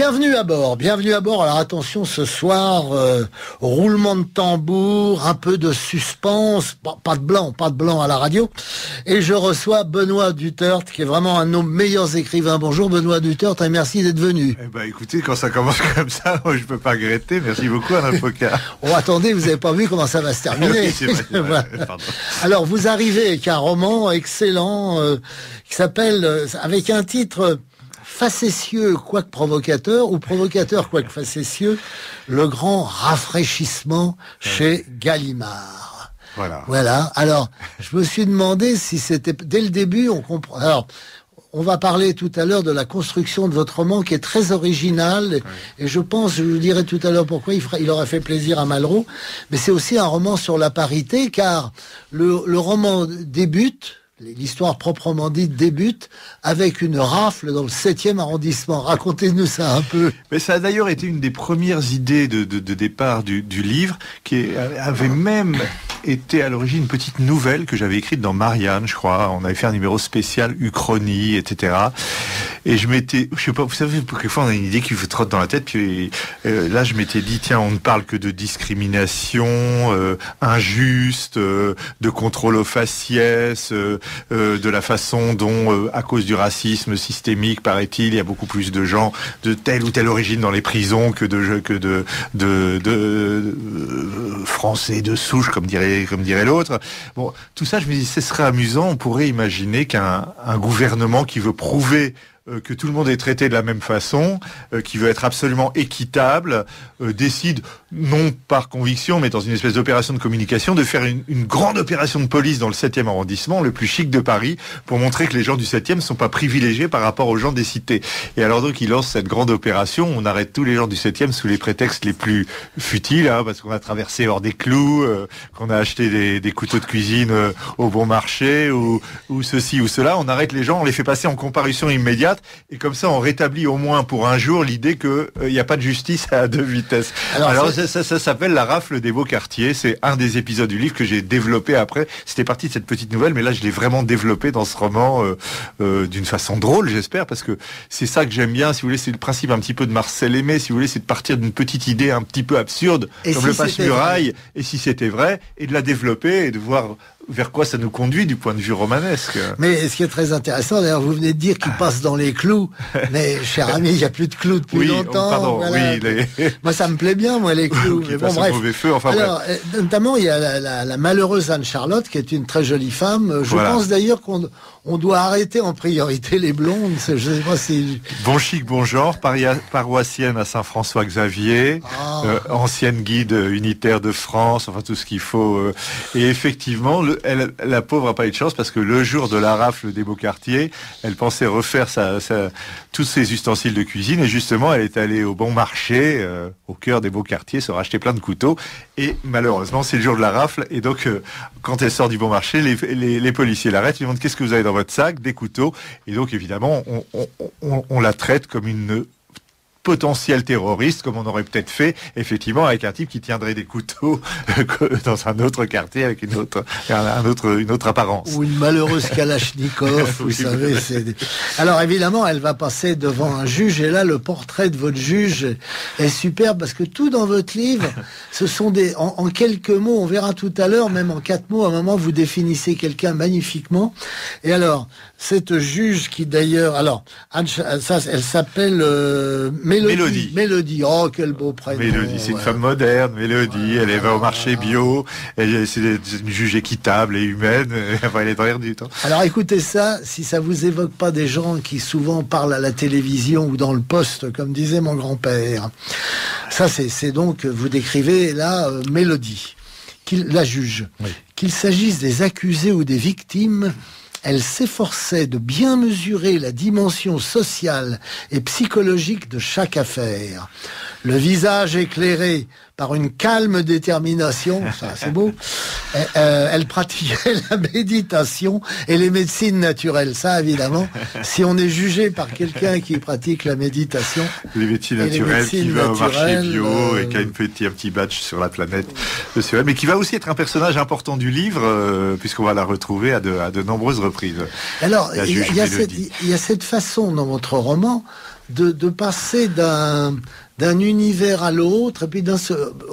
Bienvenue à bord, bienvenue à bord. Alors attention, ce soir, roulement de tambour, un peu de suspense, pas de blanc à la radio. Et je reçois Benoît Duterte, qui est vraiment un de nos meilleurs écrivains. Bonjour Benoît Duterte, et merci d'être venu. Eh ben, écoutez, quand ça commence comme ça, moi, je peux pas regretter. Merci beaucoup, Alain Foka. Oh, attendez, vous avez pas vu comment ça va se terminer. Oui, c'est vrai, Voilà. Alors, vous arrivez avec un roman excellent qui s'appelle, avec un titre facétieux quoique provocateur, ou provocateur quoique facétieux, Le grand rafraîchissement chez Gallimard. Voilà. Alors, je me suis demandé si c'était dès le début, on comprend. Alors, on va parler tout à l'heure de la construction de votre roman qui est très original, et je pense, je vous dirai tout à l'heure pourquoi il aura fait plaisir à Malraux, mais c'est aussi un roman sur la parité, car le roman débute, l'histoire proprement dite débute avec une rafle dans le 7e arrondissement. Racontez-nous ça un peu. Mais ça a d'ailleurs été une des premières idées de départ du livre, qui avait même été à l'origine une petite nouvelle que j'avais écrite dans Marianne, je crois. On avait fait un numéro spécial Uchronie, etc. Et je sais pas, vous savez, quelquefois on a une idée qui vous trotte dans la tête, puis là je m'étais dit, tiens, on ne parle que de discrimination injuste, de contrôle aux faciès, de la façon dont, à cause du racisme systémique, paraît-il, il y a beaucoup plus de gens de telle ou telle origine dans les prisons que de Français de souche, comme dirait l'autre. Bon, tout ça, je me dis, ce serait amusant. On pourrait imaginer qu'un gouvernement qui veut prouver que tout le monde est traité de la même façon, qui veut être absolument équitable, décide, non par conviction, mais dans une espèce d'opération de communication, de faire une grande opération de police dans le 7e arrondissement, le plus chic de Paris, pour montrer que les gens du 7e ne sont pas privilégiés par rapport aux gens des cités. Et alors donc, il lance cette grande opération, on arrête tous les gens du 7e sous les prétextes les plus futiles, hein, parce qu'on a traversé hors des clous, qu'on a acheté des couteaux de cuisine au bon marché, ou ceci ou cela. On arrête les gens, on les fait passer en comparution immédiate, et comme ça, on rétablit au moins pour un jour l'idée que il n'y a pas de justice à deux vitesses. Alors ça s'appelle La rafle des beaux quartiers. C'est un des épisodes du livre que j'ai développé après. C'était parti de cette petite nouvelle, mais là, je l'ai vraiment développé dans ce roman d'une façon drôle, j'espère, parce que c'est ça que j'aime bien. Si vous voulez, c'est le principe un petit peu de Marcel Aimé. Si vous voulez, c'est de partir d'une petite idée un petit peu absurde, comme le passe-muraille, et si c'était vrai, et de la développer et de voir vers quoi ça nous conduit du point de vue romanesque. Mais ce qui est très intéressant, d'ailleurs, vous venez de dire qu'il passe dans les clous, mais cher ami, il n'y a plus de clous depuis longtemps. Pardon, voilà. Moi, ça me plaît bien, moi, les clous. Mais bon, bref. Mauvais feu, enfin, alors, notamment, il y a la malheureuse Anne-Charlotte, qui est une très jolie femme. Je pense d'ailleurs qu'on doit arrêter en priorité les blondes. Je sais pas si... Bon chic, bon genre, paroissienne à Saint-François-Xavier, ancienne guide unitaire de France, enfin tout ce qu'il faut. Et effectivement, la pauvre n'a pas eu de chance, parce que le jour de la rafle des beaux quartiers, elle pensait refaire tous ses ustensiles de cuisine, et justement, elle est allée au bon marché, au cœur des beaux quartiers, se racheter plein de couteaux, et malheureusement, c'est le jour de la rafle, et donc, quand elle sort du bon marché, les policiers l'arrêtent, ils lui demandent qu'est-ce que vous avez dans votre sac, des couteaux, et donc évidemment on la traite comme une potentiel terroriste, comme on aurait peut-être fait effectivement avec un type qui tiendrait des couteaux dans un autre quartier avec une autre apparence. Ou une malheureuse Kalachnikov, vous savez. Alors évidemment, elle va passer devant un juge, et là, le portrait de votre juge est superbe, parce que tout dans votre livre, ce sont en quelques mots, on verra tout à l'heure, même en 4 mots, à un moment, vous définissez quelqu'un magnifiquement. Et alors, cette juge qui d'ailleurs, elle s'appelle Mélodie. Oh, quel beau prénom. Mélodie, c'est une femme moderne, Mélodie. Elle va au marché bio. C'est une juge équitable et humaine. Elle est dans l'air du temps. Alors écoutez ça, si ça vous évoque pas des gens qui souvent parlent à la télévision ou dans le poste, comme disait mon grand-père. Ça, c'est donc, vous décrivez là, Mélodie, la juge. Oui. Qu'il s'agisse des accusés ou des victimes, elle s'efforçait de bien mesurer la dimension sociale et psychologique de chaque affaire. Le visage éclairé par une calme détermination, ça c'est beau, elle pratiquait la méditation et les médecines naturelles. Ça, évidemment, si on est jugé par quelqu'un qui pratique la méditation... Les médecines naturelles, qui va au marché bio et qui a un petit badge sur la planète, mais qui va aussi être un personnage important du livre, puisqu'on va la retrouver à de nombreuses reprises. Alors, il y a cette façon dans votre roman de passer d'un univers à l'autre, et puis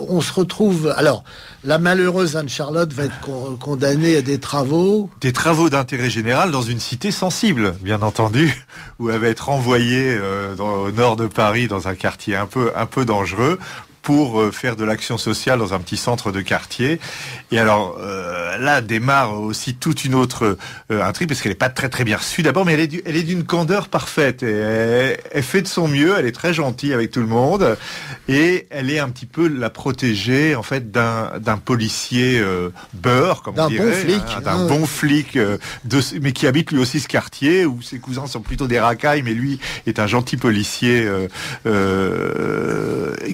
on se retrouve... Alors, la malheureuse Anne-Charlotte va être condamnée à des travaux... Des travaux d'intérêt général dans une cité sensible, bien entendu, où elle va être envoyée au nord de Paris, dans un quartier un peu dangereux, pour faire de l'action sociale dans un petit centre de quartier. Et alors là démarre aussi toute une autre intrigue, parce qu'elle n'est pas très très bien reçue d'abord, mais elle est d'une candeur parfaite. Et elle fait de son mieux, elle est très gentille avec tout le monde, et elle est un petit peu la protégée en fait d'un policier beurre, comme on dirait, d'un bon flic, mais qui habite lui aussi ce quartier, où ses cousins sont plutôt des racailles, mais lui est un gentil policier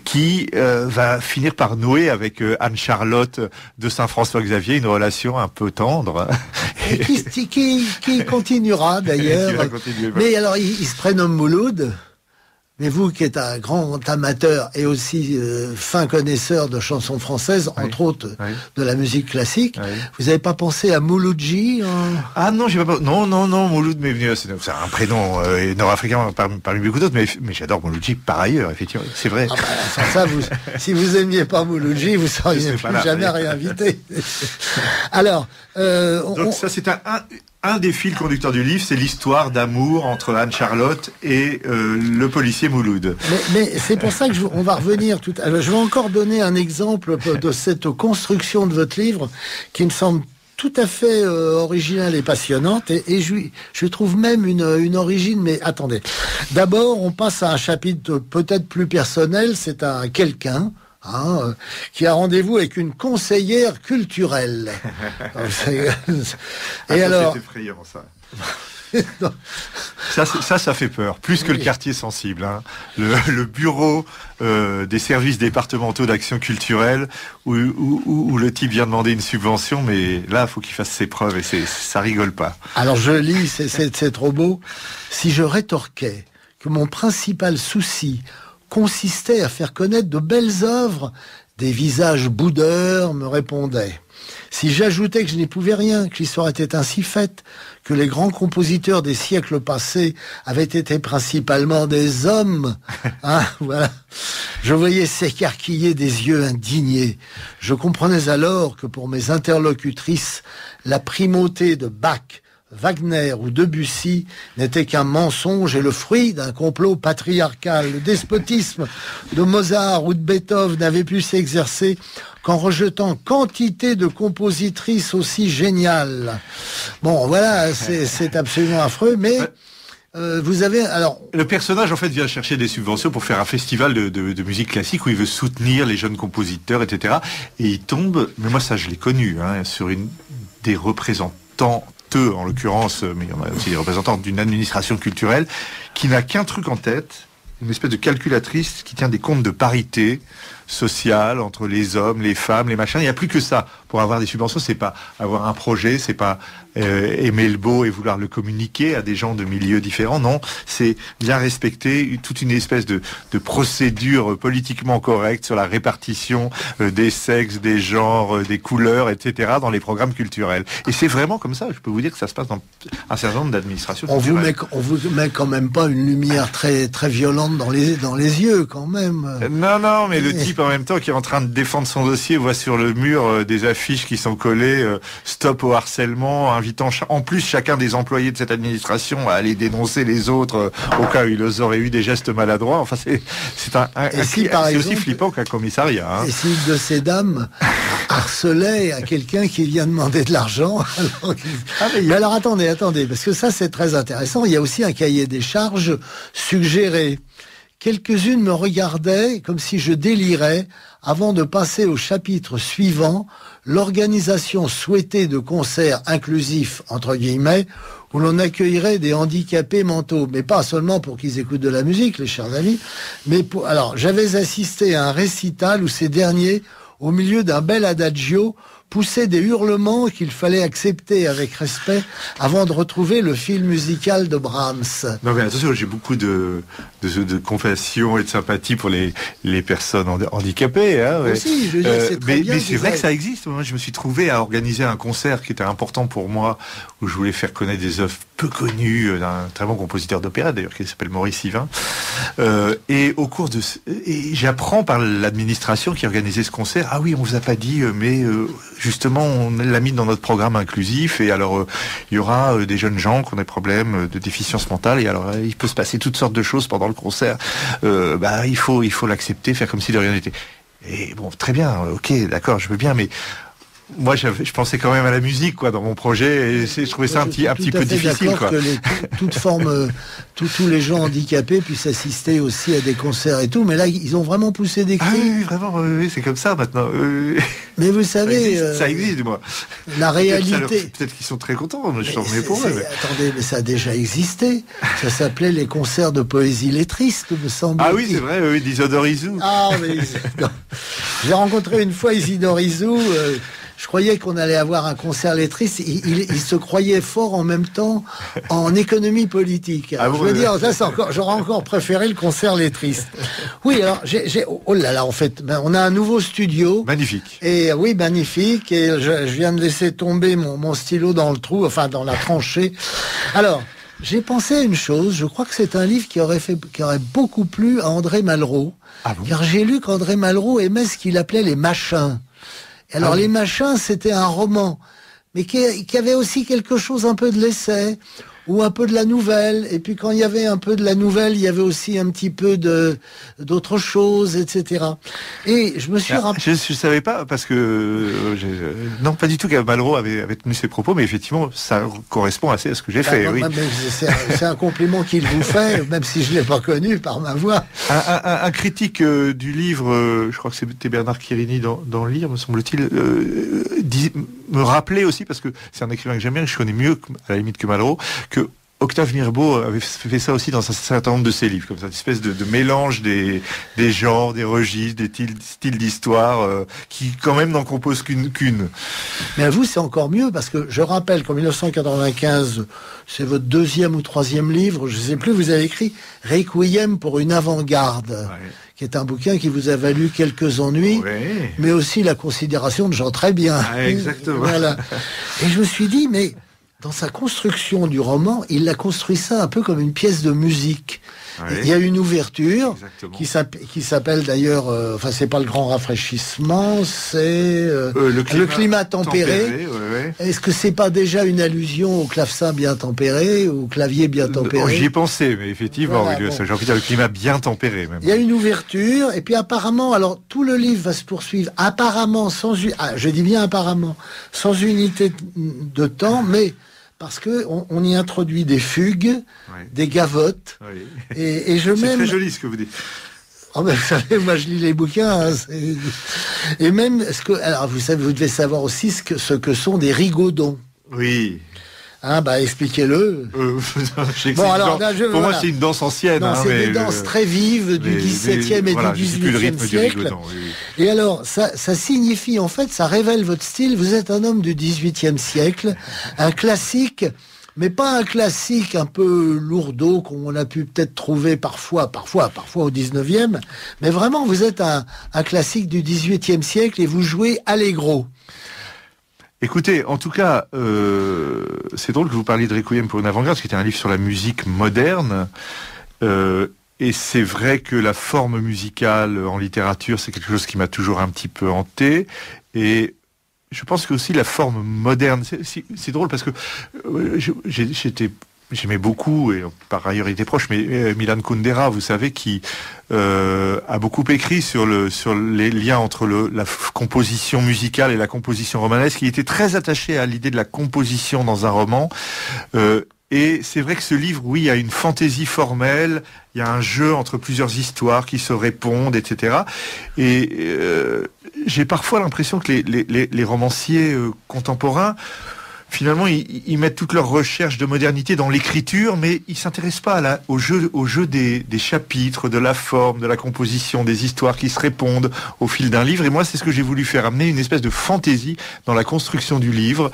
qui va finir par nouer avec Anne-Charlotte de Saint-François-Xavier une relation un peu tendre. Et qui continuera d'ailleurs. Mais alors, il se prénomme Mouloud. Mais vous qui êtes un grand amateur et aussi fin connaisseur de chansons françaises, entre autres de la musique classique, vous n'avez pas pensé à Mouloudji Ah non, j'ai pas. Non, Mouloud m'est venu. C'est un prénom nord-africain parmi beaucoup d'autres, mais j'adore Mouloudji par ailleurs, effectivement. C'est vrai. Ah bah, sans ça, si vous aimiez pas Mouloudji, vous seriez plus jamais réinvité. Alors, donc ça c'est un des fils conducteurs du livre, c'est l'histoire d'amour entre Anne-Charlotte et le policier Mouloud. Mais c'est pour ça que on va revenir tout à l'heure. Je vais encore donner un exemple de cette construction de votre livre qui me semble tout à fait originale et passionnante. Et je trouve même une origine. Mais attendez. D'abord, on passe à un chapitre peut-être plus personnel. C'est à quelqu'un... qui a rendez-vous avec une conseillère culturelle. Et alors, c'est effrayant, ça. Ça fait peur, plus que le quartier sensible. Le bureau des services départementaux d'action culturelle, où le type vient demander une subvention, mais là, il faut qu'il fasse ses preuves, et ça rigole pas. Alors je lis, c'est trop beau. Si je rétorquais que mon principal souci consistait à faire connaître de belles œuvres, des visages boudeurs me répondaient. Si j'ajoutais que je n'y pouvais rien, que l'histoire était ainsi faite, que les grands compositeurs des siècles passés avaient été principalement des hommes, voilà. Je voyais s'écarquiller des yeux indignés. Je comprenais alors que pour mes interlocutrices, la primauté de Bach, Wagner ou Debussy n'était qu'un mensonge et le fruit d'un complot patriarcal. Le despotisme de Mozart ou de Beethoven n'avait pu s'exercer qu'en rejetant quantité de compositrices aussi géniales. Bon, voilà, c'est absolument affreux, mais... vous avez alors le personnage en fait vient chercher des subventions pour faire un festival de musique classique où il veut soutenir les jeunes compositeurs, etc. Et il tombe, mais moi ça je l'ai connu, sur une des représentants, en l'occurrence, mais il y en a aussi des représentants d'une administration culturelle qui n'a qu'un truc en tête, une espèce de calculatrice qui tient des comptes de parité sociale entre les hommes, les femmes, les machins. Il n'y a plus que ça. Pour avoir des subventions, c'est pas avoir un projet, c'est pas aimer le beau et vouloir le communiquer à des gens de milieux différents. Non, c'est bien respecter toute une espèce de procédure politiquement correcte sur la répartition des sexes, des genres, des couleurs, etc. dans les programmes culturels. Et c'est vraiment comme ça. Je peux vous dire que ça se passe dans un certain nombre d'administrations culturelles. On vous met quand même pas une lumière très très violente dans les yeux quand même. Non, mais le type en même temps qui est en train de défendre son dossier voit sur le mur des affiches qui sont collées stop au harcèlement, invitant en plus chacun des employés de cette administration à aller dénoncer les autres au cas où ils auraient eu des gestes maladroits. Enfin, c'est aussi flippant qu'un commissariat. Et si une de ces dames harcelait à quelqu'un qui vient demander de l'argent mais alors attendez, parce que ça c'est très intéressant. Il y a aussi un cahier des charges suggéré. Quelques-unes me regardaient comme si je délirais avant de passer au chapitre suivant, l'organisation souhaitée de concerts inclusifs, entre guillemets, où l'on accueillerait des handicapés mentaux. Mais pas seulement pour qu'ils écoutent de la musique, les chers amis, mais alors, j'avais assisté à un récital où ces derniers, au milieu d'un bel adagio, poussaient des hurlements qu'il fallait accepter avec respect avant de retrouver le fil musical de Brahms. Non mais attention, j'ai beaucoup de compassion et de sympathie pour les personnes handicapées. Hein, ouais. Aussi, je veux dire, c'est très bien. Mais c'est vrai que ça existe. Moi, je me suis trouvé à organiser un concert qui était important pour moi, où je voulais faire connaître des œuvres peu connues d'un très bon compositeur d'opéra, d'ailleurs, qui s'appelle Maurice Yvain. Et au cours et j'apprends par l'administration qui organisait ce concert, ah oui, on vous a pas dit, mais justement, on l'a mis dans notre programme inclusif, et alors il y aura des jeunes gens qui ont des problèmes de déficience mentale, et alors il peut se passer toutes sortes de choses pendant le concert. Il faut l'accepter, faire comme si de rien n'était. Et bon, très bien, ok, d'accord, je veux bien, mais moi, je pensais quand même à la musique, quoi, dans mon projet, et je trouvais ça un petit peu difficile, quoi. Que toute forme, tous les gens handicapés puissent assister aussi à des concerts et tout, mais là, ils ont vraiment poussé des cris. Ah oui, vraiment, oui, c'est comme ça maintenant. Mais vous savez, ça existe, moi. La réalité. Peut-être qu'ils sont très contents, mais je t'en remets pour eux. Attendez, mais ça a déjà existé. Ça s'appelait les concerts de poésie lettriste, me semble. Ah oui, c'est vrai, oui, d'Isidore Izou. Ah, mais j'ai rencontré une fois Isidore Izou. Je croyais qu'on allait avoir un concert lettriste. Il se croyait fort en même temps en économie politique. Ah bon, je veux dire, ça, j'aurais encore préféré le concert lettriste. Oui, alors, oh là là, en fait, on a un nouveau studio. Magnifique. Et oui, magnifique. Et je viens de laisser tomber mon stylo dans le trou, enfin, dans la tranchée. Alors, j'ai pensé à une chose. Je crois que c'est un livre qui aurait beaucoup plu à André Malraux. Ah bon? Car j'ai lu qu'André Malraux aimait ce qu'il appelait les machins. Alors, les machins, c'était un roman, mais qui avait aussi quelque chose un peu de l'essai, ou un peu de la nouvelle. Et puis, quand il y avait un peu de la nouvelle, il y avait aussi un petit peu d'autres choses, etc. Et je me suis rappelé... Je savais pas, parce que... non, pas du tout que Malraux avait tenu ses propos, mais effectivement, ça correspond assez à ce que j'ai fait, oui. C'est un compliment qu'il vous fait, même si je l'ai pas connu par ma voix. Un critique du livre, je crois que c'était Bernard Quirini dans le livre, me semble-t-il, me rappelait aussi, parce que c'est un écrivain que j'aime bien, que je connais mieux, à la limite, que Malraux, que Octave Mirbeau avait fait ça aussi dans un certain nombre de ses livres, comme ça, une espèce de mélange des genres, des registres, des styles d'histoire, qui quand même n'en composent qu'une. Mais à vous, c'est encore mieux, parce que je rappelle qu'en 1995, c'est votre deuxième ou troisième livre, je ne sais plus, vous avez écrit Requiem pour une avant-garde. Ouais. Qui est un bouquin qui vous a valu quelques ennuis, ouais. Mais aussi la considération de gens très bien. Ah, exactement. Voilà. Et je me suis dit, mais dans sa construction du roman, il a construit ça un peu comme une pièce de musique. Ouais. Il y a une ouverture qui s'appelle d'ailleurs, enfin c'est pas le grand rafraîchissement, c'est le climat tempéré. Ouais. Est-ce que c'est pas déjà une allusion au clavecin bien tempéré, au clavier bien tempéré? J'y ai pensé, mais effectivement, voilà, j'ai envie de dire le climat bien tempéré. Même. Il y a une ouverture, et puis apparemment, alors tout le livre va se poursuivre apparemment je dis bien apparemment, sans unité de temps, mais parce que on y introduit des fugues, oui. Des gavottes, oui. et je c'est très joli ce que vous dites. Oh ben, vous savez, moi je lis les bouquins, hein, et même alors vous savez, vous devez savoir aussi ce que sont des rigodons. Oui. Hein, bah expliquez-le. Bon, alors, pour moi, c'est une danse ancienne. Non, c'est des danses très vives du XVIIe et du XVIIIe siècle. Oui. Et alors, ça signifie, en fait, ça révèle votre style. Vous êtes un homme du XVIIIe siècle, un classique, mais pas un classique un peu lourdeau qu'on a pu peut-être trouver parfois au XIXe, mais vraiment, vous êtes un classique du XVIIIe siècle et vous jouez allegro. Écoutez, en tout cas, c'est drôle que vous parliez de Requiem pour une avant-garde, qui était un livre sur la musique moderne. Et c'est vrai que la forme musicale en littérature, c'est quelque chose qui m'a toujours un petit peu hanté. Et je pense que aussi la forme moderne, c'est drôle parce que j'aimais beaucoup, et par ailleurs il était proche, mais Milan Kundera, vous savez, qui a beaucoup écrit sur les liens entre la composition musicale et la composition romanesque. Il était très attaché à l'idée de la composition dans un roman. Et c'est vrai que ce livre, oui, il y a une fantaisie formelle, il y a un jeu entre plusieurs histoires qui se répondent, etc. Et j'ai parfois l'impression que les romanciers contemporains finalement, ils mettent toute leur recherche de modernité dans l'écriture, mais ils s'intéressent pas au jeu des chapitres, de la forme, de la composition, des histoires qui se répondent au fil d'un livre. Et moi, c'est ce que j'ai voulu faire, amener une espèce de fantaisie dans la construction du livre,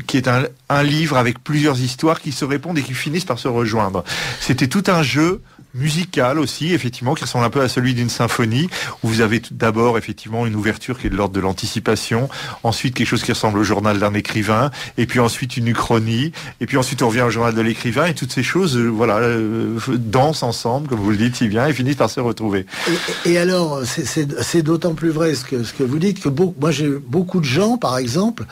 qui est un livre avec plusieurs histoires qui se répondent et qui finissent par se rejoindre. C'était tout un jeu musical aussi, effectivement, qui ressemble un peu à celui d'une symphonie, où vous avez d'abord effectivement une ouverture qui est de l'ordre de l'anticipation, ensuite quelque chose qui ressemble au journal d'un écrivain, et puis ensuite une uchronie, et puis ensuite on revient au journal de l'écrivain, et toutes ces choses, dansent ensemble, comme vous le dites si bien, et finissent par se retrouver. Et alors, c'est d'autant plus vrai ce que vous dites, que moi j'ai beaucoup de gens, par exemple,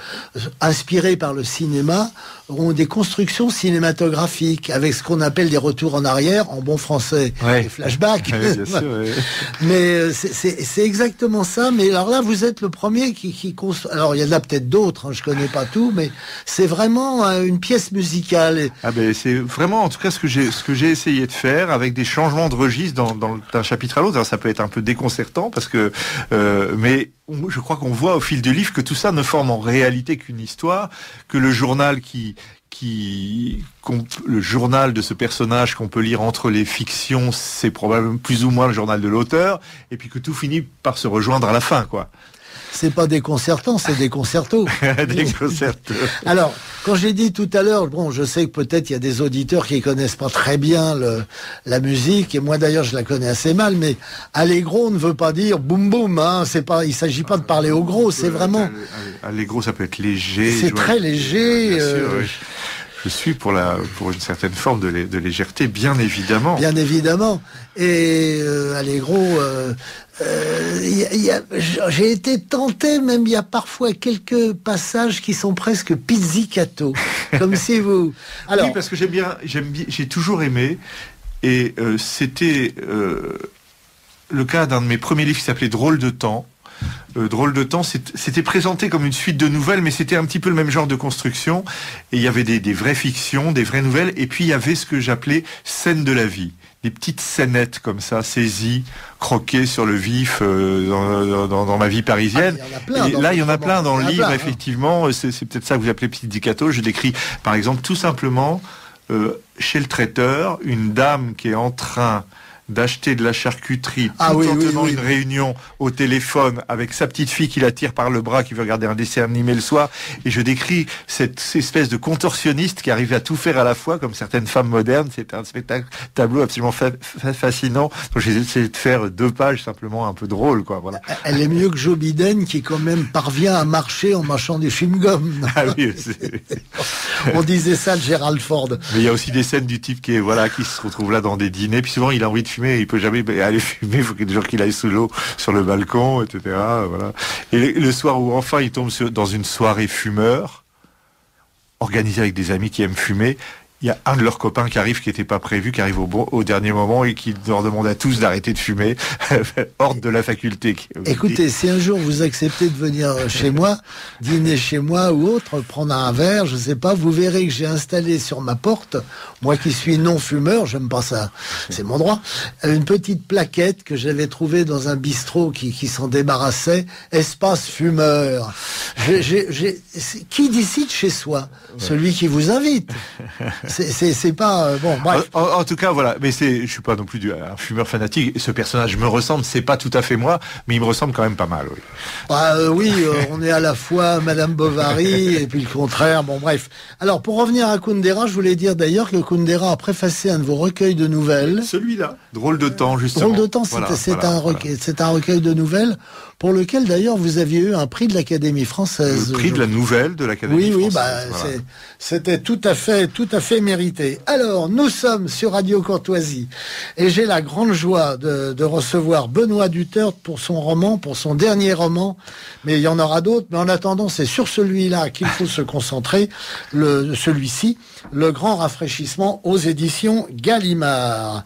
inspirés par le cinéma, ont des constructions cinématographiques, avec ce qu'on appelle des retours en arrière, en bon français, des flashbacks. Ouais, bien sûr, ouais. Mais c'est exactement ça. Mais alors là, vous êtes le premier qui construit. Alors il y en a peut-être d'autres, je connais pas tout, mais c'est vraiment une pièce musicale. Ah ben c'est vraiment, en tout cas, ce que j'ai essayé de faire, avec des changements de registre d'un chapitre à l'autre. Alors ça peut être un peu déconcertant parce que, mais je crois qu'on voit au fil du livre que tout ça ne forme en réalité qu'une histoire, que le journal le journal de ce personnage qu'on peut lire entre les fictions, c'est probablement plus ou moins le journal de l'auteur, et puis que tout finit par se rejoindre à la fin, quoi. C'est pas déconcertant, c'est des concertos. Des concertos. Alors, quand j'ai dit tout à l'heure, bon, je sais que peut-être il y a des auditeurs qui connaissent pas très bien la musique, et moi d'ailleurs je la connais assez mal, mais allegro ne veut pas dire boum boum, hein, il s'agit pas de parler au gros, c'est vraiment... Allegro, ça peut être léger. C'est très léger. Bien sûr, oui. Je suis pour une certaine forme de légèreté, bien évidemment. Bien évidemment. Et allegro, j'ai été tenté, même il y a parfois quelques passages qui sont presque pizzicato, comme si vous... Alors, oui, parce que j'ai toujours aimé, et c'était le cas d'un de mes premiers livres qui s'appelait Drôle de temps. Drôle de temps, c'était présenté comme une suite de nouvelles, mais c'était un petit peu le même genre de construction. Et il y avait des vraies fictions, des vraies nouvelles, et puis il y avait ce que j'appelais scènes de la vie. Des petites scénettes comme ça, saisies, croquées sur le vif dans ma vie parisienne. Et là, il y en a plein dans le livre, effectivement. C'est peut-être ça que vous appelez pizzicato. Je décris, par exemple, tout simplement, chez le traiteur, une dame qui est en train d'acheter de la charcuterie en tenant une réunion au téléphone avec sa petite fille qui la tire par le bras, qui veut regarder un dessin animé le soir, et je décris cette espèce de contorsionniste qui arrive à tout faire à la fois, comme certaines femmes modernes. C'est un tableau absolument fascinant. Donc j'ai essayé de faire 2 pages simplement un peu drôles, quoi. Voilà. Elle est mieux que Joe Biden, qui quand même parvient à marcher en mâchant des chewing-gums. Ah oui, on disait ça de Gerald Ford. Mais il y a aussi des scènes du type qui se retrouve là dans des dîners, puis souvent il a envie de fumer, il peut jamais aller fumer, il faut qu'il y ait des gens qui aille sous l'eau sur le balcon, etc. Voilà. Et le soir où enfin il tombe dans une soirée fumeur, organisée avec des amis qui aiment fumer, il y a un de leurs copains qui arrive, qui n'était pas prévu, qui arrive au dernier moment et qui leur demande à tous d'arrêter de fumer, hors de la faculté. Écoutez, si un jour vous acceptez de venir chez moi, dîner chez moi ou autre, prendre un verre, je sais pas, vous verrez que j'ai installé sur ma porte, moi qui suis non-fumeur, j'aime pas ça, c'est mon droit, une petite plaquette que j'avais trouvée dans un bistrot qui s'en débarrassait, espace fumeur. Qui décide chez soi? Celui qui vous invite. C'est pas bon. Bref. En tout cas, voilà. Mais je suis pas non plus un fumeur fanatique. Ce personnage me ressemble. C'est pas tout à fait moi, mais il me ressemble quand même pas mal. Oui. On est à la fois Madame Bovary et puis le contraire. Bon, bref. Alors, pour revenir à Kundera, je voulais dire d'ailleurs que Kundera a préfacé un de vos recueils de nouvelles. Celui-là. Drôle de temps, justement. Drôle de temps. C'est un recueil de nouvelles pour lequel d'ailleurs vous aviez eu un prix de l'Académie française. Le prix de la nouvelle de l'Académie française. Oui, c'était tout à fait mérité. Alors, nous sommes sur Radio Courtoisie et j'ai la grande joie de recevoir Benoît Dutertre pour son dernier roman, mais il y en aura d'autres, mais en attendant, c'est sur celui-là qu'il faut se concentrer, celui-ci, Le Grand Rafraîchissement aux éditions Gallimard.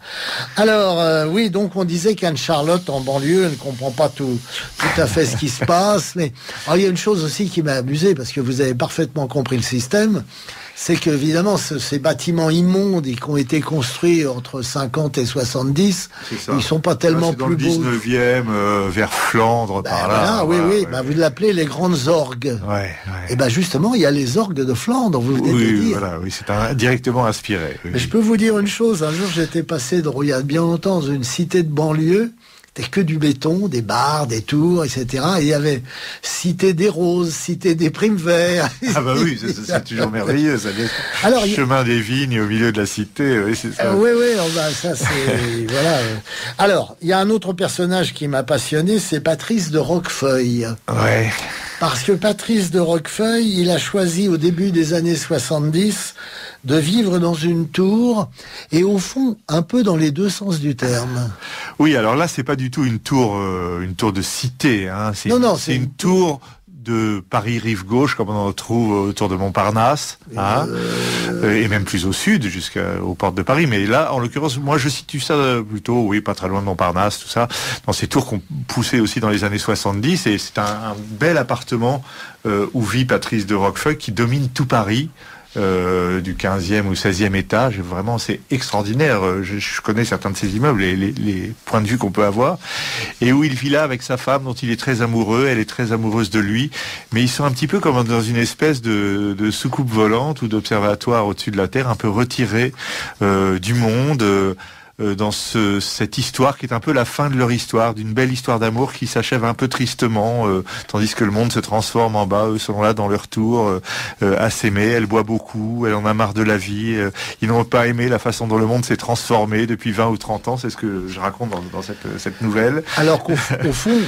Alors, oui, donc on disait qu'Anne-Charlotte en banlieue, elle ne comprend pas toutes tout à fait ce qui se passe. Mais alors, il y a une chose aussi qui m'a amusé, parce que vous avez parfaitement compris le système, c'est qu'évidemment, ces bâtiments immondes qui ont été construits entre 50 et 70, ils sont pas tellement plus beaux. Dans le 19e, vers Flandre, par là. Voilà, oui. Bah, vous l'appelez les grandes orgues. Et ben justement, il y a les orgues de Flandre, vous venez de dire. Oui, c'est directement inspiré. Mais je peux vous dire une chose, un jour j'étais passé, il y a bien longtemps, dans une cité de banlieue. C'était que du béton, des bars, des tours, etc. Et il y avait cité des roses, cité des primes verts. Ah bah oui, c'est toujours merveilleux. Ça. Alors, chemin des vignes au milieu de la cité, oui, c'est ça. Oui, ça c'est... voilà. Alors, il y a un autre personnage qui m'a passionné, c'est Patrice de Roquefeuille. Ouais. Parce que Patrice de Roquefeuille, il a choisi au début des années 70 de vivre dans une tour, et au fond, un peu dans les deux sens du terme. Oui, alors là, c'est pas du tout une tour de cité, hein. C'est une tour de Paris rive gauche, comme on en retrouve autour de Montparnasse, et même plus au sud, jusqu'aux portes de Paris. Mais là, en l'occurrence, moi, je situe ça plutôt, oui, pas très loin de Montparnasse, tout ça, dans ces tours qu'on poussait aussi dans les années 70, et c'est un bel appartement où vit Patrice de Roquefeuille, qui domine tout Paris. Du 15e ou 16e étage, vraiment c'est extraordinaire. Je connais certains de ces immeubles, les points de vue qu'on peut avoir, et où il vit là avec sa femme dont il est très amoureux, elle est très amoureuse de lui, mais ils sont un petit peu comme dans une espèce de soucoupe volante ou d'observatoire au-dessus de la terre, un peu retiré du monde, dans cette histoire qui est un peu la fin de leur histoire, d'une belle histoire d'amour qui s'achève un peu tristement, tandis que le monde se transforme en bas. Eux sont là dans leur tour à s'aimer. Elle boit beaucoup, elle en a marre de la vie. Ils n'ont pas aimé la façon dont le monde s'est transformé depuis 20 ou 30 ans. C'est ce que je raconte dans cette nouvelle. Alors qu'au fond,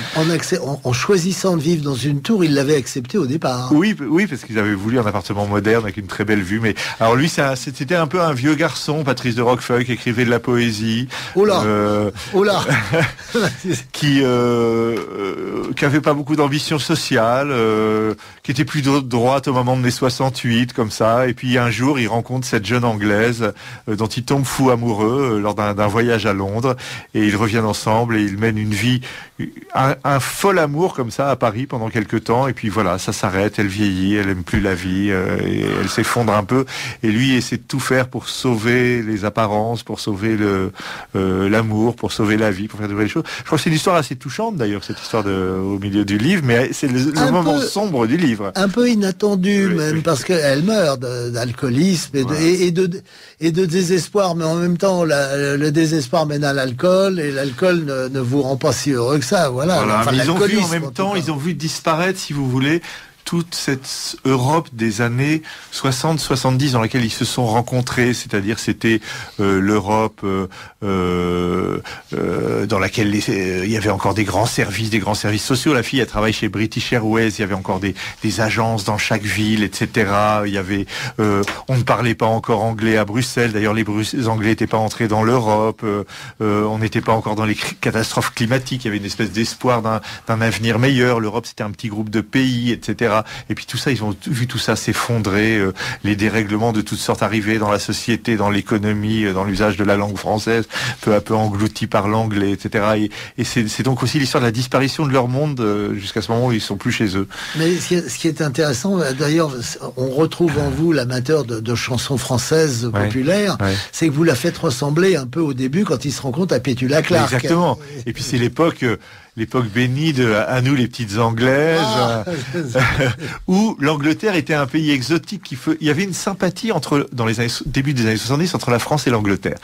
en choisissant de vivre dans une tour, ils l'avaient accepté au départ. Oui, parce qu'ils avaient voulu un appartement moderne avec une très belle vue. Mais alors lui, c'était un peu un vieux garçon, Patrice de Roquefeuille, qui écrivait de la poésie. Qui avait pas beaucoup d'ambition sociale, qui était plus de droite au moment de mai 68, comme ça. Et puis un jour, il rencontre cette jeune Anglaise dont il tombe fou amoureux lors d'un voyage à Londres. Et ils reviennent ensemble et ils mènent une vie, un fol amour comme ça à Paris pendant quelques temps. Et puis voilà, ça s'arrête, elle vieillit, elle aime plus la vie, et elle s'effondre un peu. Et lui essaie de tout faire pour sauver les apparences, pour sauver l'amour, pour sauver la vie, pour faire de belles choses. Je crois que c'est une histoire assez touchante d'ailleurs, cette histoire au milieu du livre, mais c'est le moment sombre du livre. Un peu inattendu même, parce qu'elle meurt d'alcoolisme et de désespoir, mais en même temps le désespoir mène à l'alcool, et l'alcool ne vous rend pas si heureux que ça. Voilà. Enfin, ils ont vu en même temps, ils ont vu disparaître, si vous voulez, toute cette Europe des années 60-70 dans laquelle ils se sont rencontrés, c'est-à-dire c'était l'Europe dans laquelle il y avait encore des grands services sociaux. La fille, elle travaille chez British Airways, il y avait encore des agences dans chaque ville, etc. Il y avait, on ne parlait pas encore anglais à Bruxelles. D'ailleurs, les Anglais n'étaient pas entrés dans l'Europe. On n'était pas encore dans les catastrophes climatiques. Il y avait une espèce d'espoir d'un avenir meilleur. L'Europe, c'était un petit groupe de pays, etc. Et puis tout ça, ils ont vu tout ça s'effondrer, les dérèglements de toutes sortes arriver dans la société, dans l'économie, dans l'usage de la langue française, peu à peu englouti par l'anglais, etc. Et c'est donc aussi l'histoire de la disparition de leur monde jusqu'à ce moment où ils sont plus chez eux. Mais ce qui est intéressant, d'ailleurs, on retrouve en vous l'amateur de chansons françaises populaires, c'est que vous la faites ressembler un peu au début quand il se rencontre à Pétula Clark. Exactement. Et puis c'est l'époque bénie de à nous les petites Anglaises, où l'Angleterre était un pays exotique. Il y avait une sympathie dans les début des années 70 entre la France et l'Angleterre.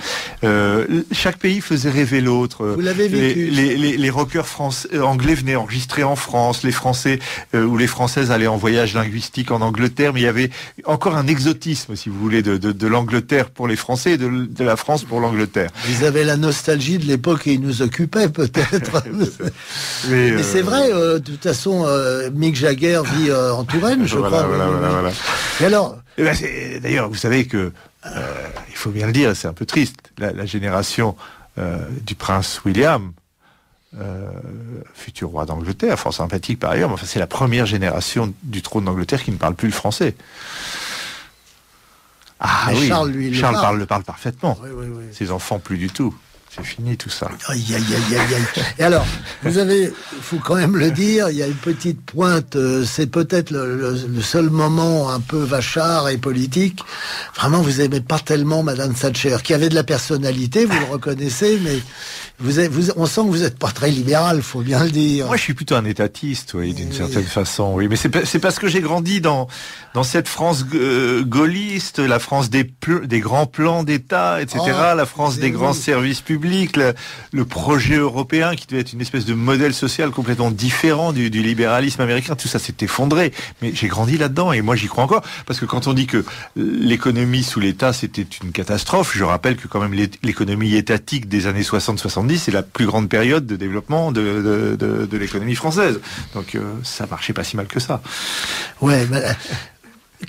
Chaque pays faisait rêver l'autre. Vous l'avez vécu. Les rockers anglais venaient enregistrer en France, les Français ou les Françaises allaient en voyage linguistique en Angleterre, mais il y avait encore un exotisme, si vous voulez, de l'Angleterre pour les Français et de la France pour l'Angleterre. Vous avez la nostalgie de l'époque et il nous occupait peut-être. Mais c'est vrai, de toute façon, Mick Jagger vit en Touraine, je crois. Voilà. Et alors d'ailleurs, vous savez que, il faut bien le dire, c'est un peu triste, la génération du prince William, futur roi d'Angleterre, fort sympathique par ailleurs, mais enfin, c'est la première génération du trône d'Angleterre qui ne parle plus le français. Ah oui, Charles le parle parfaitement. Oui. Ses enfants, plus du tout. C'est fini tout ça. Aïe, aïe, aïe, aïe, aïe. Et alors, vous avez, il faut quand même le dire, il y a une petite pointe, c'est peut-être le seul moment un peu vachard et politique. Vraiment, vous aimez pas tellement Madame Thatcher, qui avait de la personnalité, vous le reconnaissez, mais on sent que vous n'êtes pas très libéral, faut bien le dire. Moi, je suis plutôt un étatiste, oui, d'une certaine façon, oui. Mais c'est parce que j'ai grandi dans cette France gaulliste, la France des grands plans d'État, etc., la France des grands services publics, le projet européen qui devait être une espèce de modèle social complètement différent du libéralisme américain. Tout ça s'est effondré. Mais j'ai grandi là-dedans et moi, j'y crois encore. Parce que quand on dit que l'économie sous l'État, c'était une catastrophe, je rappelle que quand même l'économie étatique des années 60-70, c'est la plus grande période de développement de l'économie française. Donc ça marchait pas si mal que ça. Ouais, mais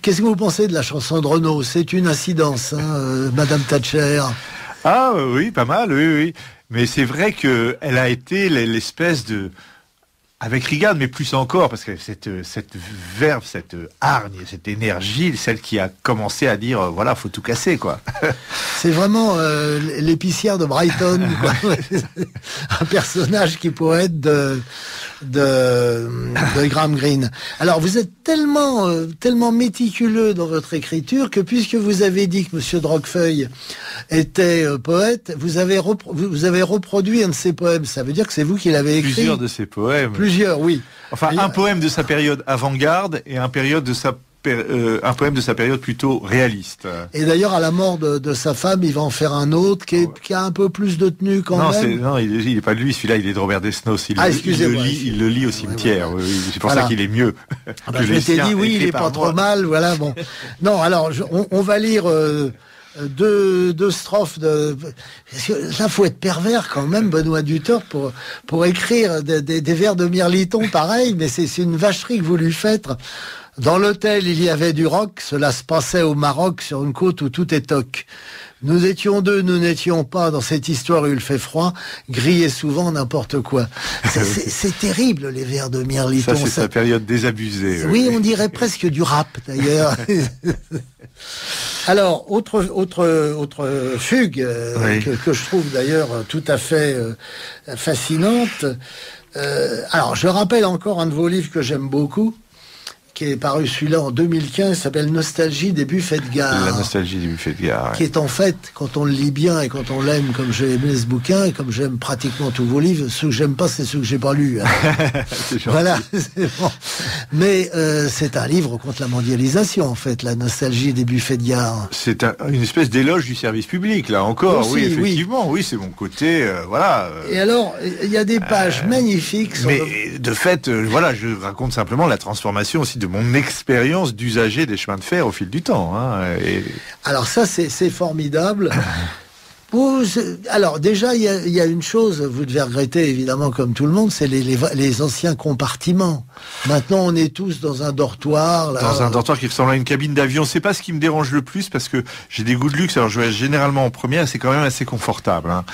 qu'est-ce que vous pensez de la chanson de Renaud? C'est une incidence, Madame Thatcher. Ah oui, pas mal, oui. Mais c'est vrai qu'elle a été l'espèce de... Avec Reagan, mais plus encore, parce que cette verve, cette hargne, cette énergie, celle qui a commencé à dire, voilà, faut tout casser, quoi. C'est vraiment l'épicière de Brighton, quoi. Un personnage qui pourrait être de Graham Greene. Alors, vous êtes tellement méticuleux dans votre écriture que puisque vous avez dit que Monsieur Droquefeuille était poète, vous avez reproduit un de ses poèmes. Ça veut dire que c'est vous qui l'avez écrit. Plusieurs de ses poèmes. Plusieurs, oui. Enfin, un poème de sa période avant-garde et un poème de sa période plutôt réaliste. Et d'ailleurs, à la mort de sa femme, il va en faire un autre qui a un peu plus de tenue quand même. Non, il est pas de lui, celui-là, il est de Robert Desnos. Il le lit au cimetière. Ouais. Oui, c'est pour ça qu'il est mieux. Je m'étais dit, oui, il est pas trop mal. Voilà, bon. Non, alors, on va lire... deux strophes de... Là, faut être pervers quand même, Benoît Duthor, pour écrire des vers de Mirliton pareil, mais c'est une vacherie que vous lui faites. Dans l'hôtel, il y avait du rock, cela se passait au Maroc, sur une côte où tout est toc. Nous étions deux, nous n'étions pas dans cette histoire où il fait froid, grillé souvent n'importe quoi. C'est terrible, les vers de Mirliton. Ça, c'est sa période désabusée. Oui, on dirait presque du rap, d'ailleurs. Alors, autre fugue, que je trouve d'ailleurs tout à fait fascinante. Alors, je rappelle encore un de vos livres que j'aime beaucoup, qui est paru celui-là en 2015, s'appelle Nostalgie des buffets de gare. La nostalgie des buffets de gare. Qui est en fait, quand on le lit bien et quand on l'aime, comme j'ai aimé ce bouquin et comme j'aime pratiquement tous vos livres, ceux que j'aime pas, c'est ceux que j'ai pas lus. Hein. Voilà, c'est bon. Mais c'est un livre contre la mondialisation, en fait, la nostalgie des buffets de gare. C'est une espèce d'éloge du service public, là encore. Aussi, oui, effectivement, oui, c'est mon côté, voilà. Et alors, il y a des pages magnifiques. Mais de fait, voilà, je raconte simplement la transformation aussi de mon expérience d'usager des chemins de fer au fil du temps. Hein, Alors ça, c'est formidable. Alors déjà, il y a une chose, vous devez regretter évidemment comme tout le monde, c'est les anciens compartiments. Maintenant, on est tous dans un dortoir. Là. Dans un dortoir qui ressemble à une cabine d'avion. C'est pas ce qui me dérange le plus parce que j'ai des goûts de luxe. Alors je vais généralement en première, c'est quand même assez confortable. Hein.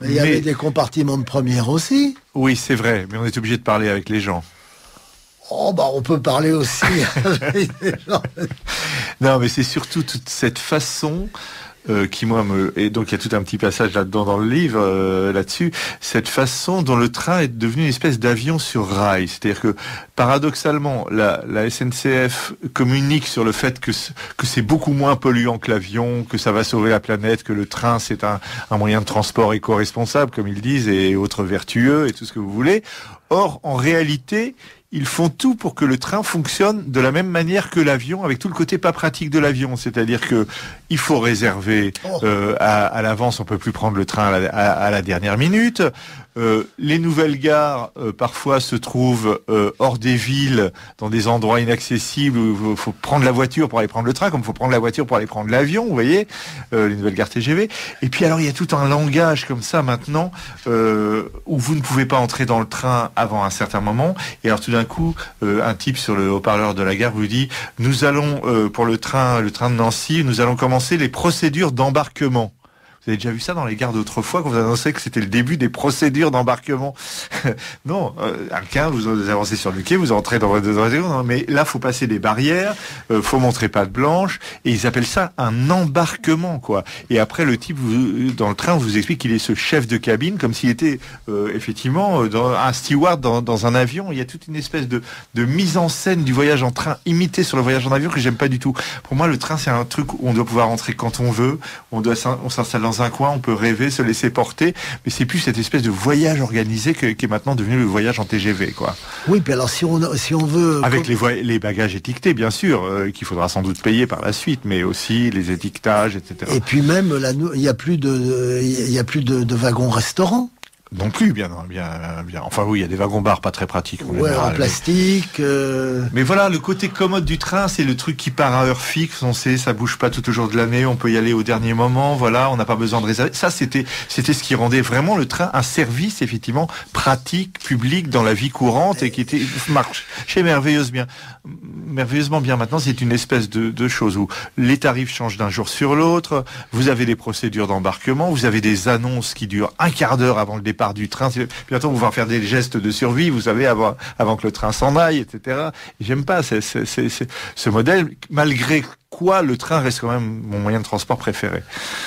Il y avait des compartiments de première aussi. Oui, c'est vrai, mais on est obligé de parler avec les gens. Oh, bah, on peut parler aussi avec les gens. Non, mais c'est surtout toute cette façon qui, moi, et donc il y a tout un petit passage là-dedans dans le livre, là-dessus, cette façon dont le train est devenu une espèce d'avion sur rail. C'est-à-dire que, paradoxalement, la SNCF communique sur le fait que c'est beaucoup moins polluant que l'avion, que ça va sauver la planète, que le train, c'est un moyen de transport éco-responsable, comme ils disent, et autres vertueux, et tout ce que vous voulez. Or, en réalité, ils font tout pour que le train fonctionne de la même manière que l'avion, avec tout le côté pas pratique de l'avion. C'est-à-dire que il faut réserver à l'avance, on peut plus prendre le train à la dernière minute. Les nouvelles gares, parfois, se trouvent hors des villes, dans des endroits inaccessibles où il faut prendre la voiture pour aller prendre le train, comme il faut prendre la voiture pour aller prendre l'avion, vous voyez, les nouvelles gares TGV. Et puis alors, il y a tout un langage comme ça maintenant, où vous ne pouvez pas entrer dans le train avant un certain moment. Et alors tout d'un coup, un type sur le haut-parleur de la gare vous dit, nous allons, pour le train de Nancy, nous allons commencer les procédures d'embarquement. Vous avez déjà vu ça dans les gares d'autrefois, quand vous annoncez que c'était le début des procédures d'embarquement? Non, vous avancez sur le quai, vous entrez dans votre non, mais là, faut passer des barrières, faut montrer patte blanche, et ils appellent ça un embarquement, quoi. Et après, le type, dans le train, vous explique qu'il est ce chef de cabine, comme s'il était effectivement un steward dans un avion. Il y a toute une espèce de mise en scène du voyage en train imité sur le voyage en avion que j'aime pas du tout. Pour moi, le train, c'est un truc où on doit pouvoir rentrer quand on veut, on s'installe dans un coin, on peut rêver, se laisser porter, mais c'est plus cette espèce de voyage organisé qui est maintenant devenu le voyage en TGV, quoi. Oui, puis alors si on veut... Avec les bagages étiquetés, bien sûr, qu'il faudra sans doute payer par la suite, mais aussi les étiquetages, etc. Et puis même, il y a plus de wagons restaurants. Non plus, bien. Enfin oui, il y a des wagons-bars pas très pratiques. En plastique. Mais voilà, le côté commode du train, c'est le truc qui part à heure fixe. On sait, ça bouge pas tout au jour de l'année. On peut y aller au dernier moment. Voilà, on n'a pas besoin de réserver. Ça, c'était ce qui rendait vraiment le train un service effectivement pratique, public dans la vie courante et qui marchait merveilleusement bien. Maintenant, c'est une espèce de chose où les tarifs changent d'un jour sur l'autre. Vous avez des procédures d'embarquement. Vous avez des annonces qui durent un quart d'heure avant le départ du train. Bientôt, on va faire des gestes de survie, vous savez, avant que le train s'en aille, etc. Et j'aime pas ce modèle, malgré quoi le train reste quand même mon moyen de transport préféré.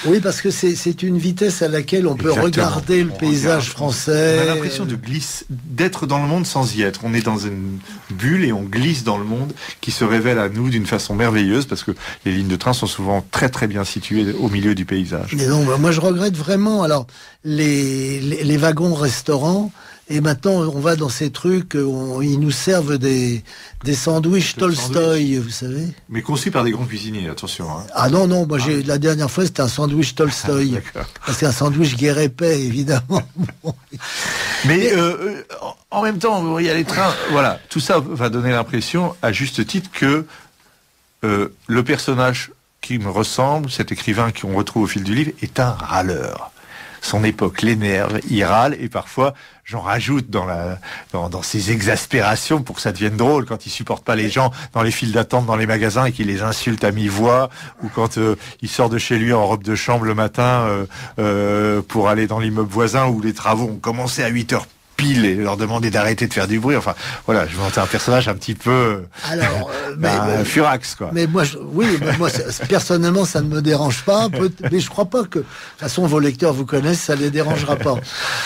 Oui, parce que c'est une vitesse à laquelle on peut regarder le paysage français. On a l'impression d'être dans le monde sans y être. On est dans une bulle et on glisse dans le monde qui se révèle à nous d'une façon merveilleuse parce que les lignes de train sont souvent très très bien situées au milieu du paysage. Et donc, moi je regrette vraiment alors les wagons restaurants. Et maintenant, on va dans ces trucs, ils nous servent des sandwichs Tolstoï, vous savez. Mais conçus par des grands cuisiniers, attention. Hein. Ah non, moi la dernière fois, c'était un sandwich Tolstoï. C'est un sandwich Guéret-Paix, évidemment. Mais en même temps, il y a les trains, voilà, tout ça va donner l'impression, à juste titre, que le personnage qui me ressemble, cet écrivain qu'on retrouve au fil du livre, est un râleur. Son époque l'énerve, il râle, et parfois j'en rajoute dans ses exaspérations pour que ça devienne drôle, quand il supporte pas les gens dans les files d'attente dans les magasins et qu'il les insulte à mi-voix, ou quand il sort de chez lui en robe de chambre le matin pour aller dans l'immeuble voisin où les travaux ont commencé à 8h pile et leur demander d'arrêter de faire du bruit. Enfin, voilà, je monte un personnage un petit peu furax, quoi. Mais moi, personnellement, ça ne me dérange pas. Mais je crois pas que, de toute façon, vos lecteurs vous connaissent, ça les dérangera pas.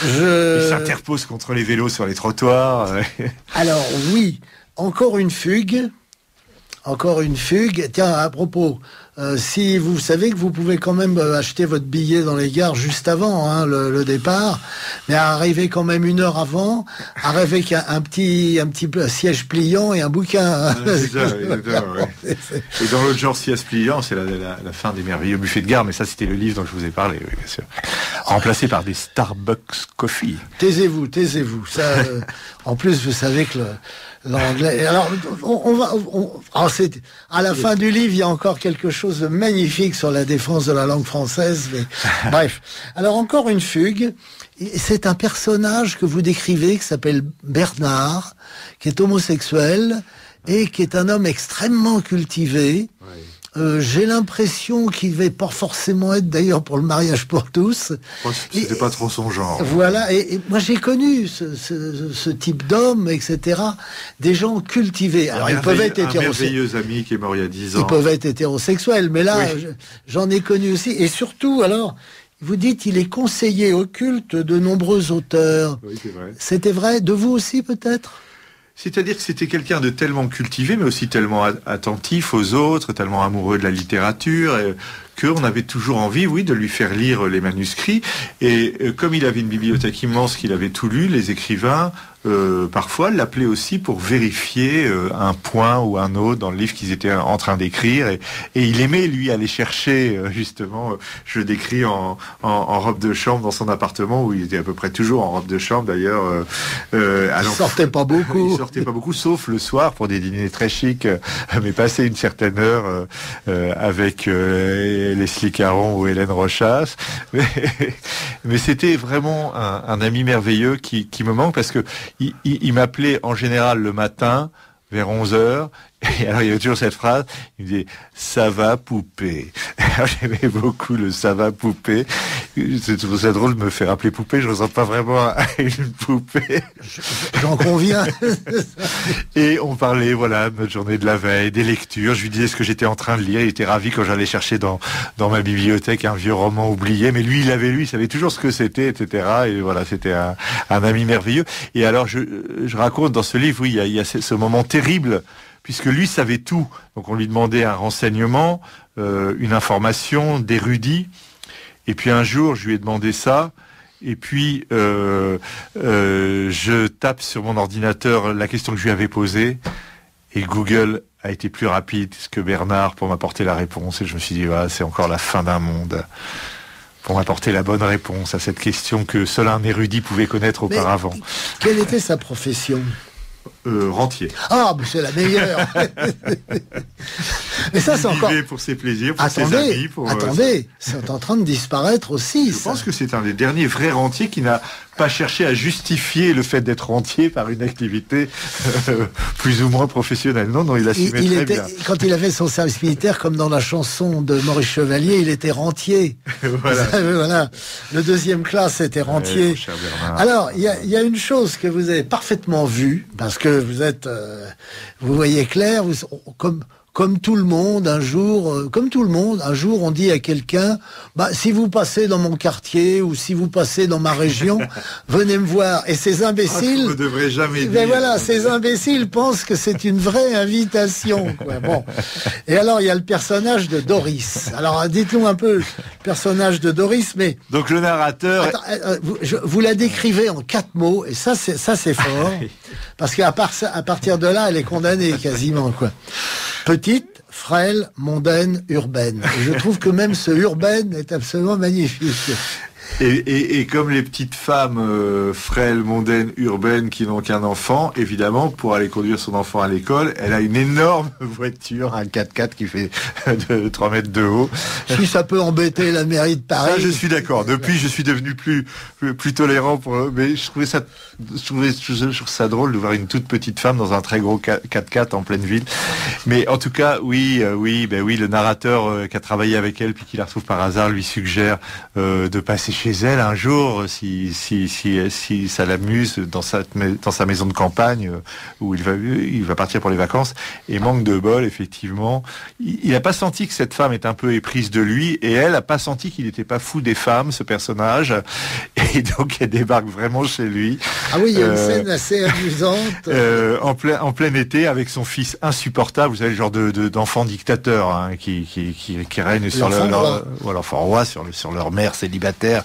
Il s'interpose contre les vélos sur les trottoirs. Alors, oui, encore une fugue. Tiens, à propos, si vous savez que vous pouvez quand même acheter votre billet dans les gares juste avant le départ, mais arriver quand même 1 heure avant, arriver avec un petit siège pliant et un bouquin. Et dans l'autre genre siège pliant, c'est la fin des merveilleux buffets de gare, mais ça c'était le livre dont je vous ai parlé, oui, bien sûr. Remplacé par des Starbucks Coffee. Taisez-vous. Ça, en plus, vous savez que l'anglais. Alors, à la fin du livre, il y a encore quelque chose de magnifique sur la défense de la langue française. Mais, bref. Alors, encore une fugue. C'est un personnage que vous décrivez, qui s'appelle Bernard, qui est homosexuel et qui est un homme extrêmement cultivé. Ouais. J'ai l'impression qu'il va pas forcément être d'ailleurs pour le mariage pour tous. C'était pas trop son genre. Voilà, et moi j'ai connu ce type d'homme, etc. Des gens cultivés. Alors ils peuvent être hétérosexuels. Un merveilleux ami qui est mort il y a 10 ans. Ils peuvent être hétérosexuels, mais là j'en ai connu aussi. Et surtout, alors, vous dites il est conseiller occulte de nombreux auteurs. Oui, c'est vrai. C'était vrai de vous aussi peut-être? C'est-à-dire que c'était quelqu'un de tellement cultivé, mais aussi tellement attentif aux autres, tellement amoureux de la littérature, qu'on avait toujours envie, oui, de lui faire lire les manuscrits. Et comme il avait une bibliothèque immense, qu'il avait tout lu, les écrivains, parfois, l'appelaient aussi pour vérifier un point ou un autre dans le livre qu'ils étaient en train d'écrire. Et il aimait, lui, aller chercher, justement, je décris en robe de chambre dans son appartement, où il était à peu près toujours en robe de chambre, d'ailleurs. Il sortait pas beaucoup. Il sortait pas beaucoup, sauf le soir, pour des dîners très chics, mais passer une certaine heure avec Leslie Caron ou Hélène Rochas. Mais c'était vraiment un ami merveilleux qui me manque, parce que il m'appelait en général le matin vers 11h Et alors, il y avait toujours cette phrase, il me disait « ça va poupée ». Alors, j'aimais beaucoup le « ça va poupée ». C'est drôle de me faire appeler poupée, je ne ressemble pas vraiment à une poupée. J'en conviens. Et on parlait, voilà, de notre journée de la veille, des lectures. Je lui disais ce que j'étais en train de lire. Il était ravi quand j'allais chercher dans ma bibliothèque un vieux roman oublié. Mais lui, il l'avait lu, il savait toujours ce que c'était, etc. Et voilà, c'était un ami merveilleux. Et alors, je raconte dans ce livre, oui, il y a ce moment terrible, puisque lui savait tout. Donc on lui demandait un renseignement, une information d'érudit. Et puis un jour, je lui ai demandé ça. Et puis, je tape sur mon ordinateur la question que je lui avais posée. Et Google a été plus rapide que Bernard pour m'apporter la réponse. Et je me suis dit, voilà, c'est encore la fin d'un monde. Pour m'apporter la bonne réponse à cette question que seul un érudit pouvait connaître auparavant. Mais quelle était sa profession ? Rentier. Ah, mais c'est la meilleure. Mais ça, c'est encore. Pour ses plaisirs, pour ses amis. Attendez, c'est en train de disparaître aussi. Je pense que c'est un des derniers vrais rentiers qui n'a pas cherché à justifier le fait d'être rentier par une activité plus ou moins professionnelle. Non, il assumait très bien. Quand il avait son service militaire, comme dans la chanson de Maurice Chevalier, il était rentier. Voilà. Voilà. Le deuxième classe était rentier. Alors, il y a une chose que vous avez parfaitement vue, parce que vous voyez clair, comme tout le monde, un jour, on dit à quelqu'un, si vous passez dans mon quartier ou si vous passez dans ma région, venez me voir. Et ces imbéciles, vous ne devrez jamais dire. Mais voilà, ces imbéciles pensent que c'est une vraie invitation, quoi. Bon. Et alors, il y a le personnage de Doris. Alors, dites-nous un peu le personnage de Doris, mais. Donc, le narrateur. Attends, vous la décrivez en 4 mots, et ça, c'est fort. Parce qu'à partir de là, elle est condamnée quasiment, quoi. Petite, frêle, mondaine, urbaine. Et je trouve que même ce urbaine est absolument magnifique. Et comme les petites femmes frêles, mondaines, urbaines qui n'ont qu'un enfant, évidemment, pour aller conduire son enfant à l'école, elle a une énorme voiture, un 4x4 qui fait 3 mètres de haut. Si ça peut embêter la mairie de Paris. Ça, je suis d'accord. Depuis, je suis devenu plus tolérant mais je trouve ça drôle de voir une toute petite femme dans un très gros 4x4 en pleine ville. Mais en tout cas, oui, le narrateur qui a travaillé avec elle puis qui la retrouve par hasard lui suggère de passer chez elle un jour si ça l'amuse dans sa maison de campagne où il va partir pour les vacances. Et manque de bol, effectivement, il n'a pas senti que cette femme est un peu éprise de lui et elle n'a pas senti qu'il n'était pas fou des femmes, ce personnage. Et donc elle débarque vraiment chez lui. Ah oui, il y a une scène assez amusante. En plein été avec son fils insupportable, vous savez, le genre d'enfant dictateur hein, qui règne sur l'enfant roi, sur leur mère célibataire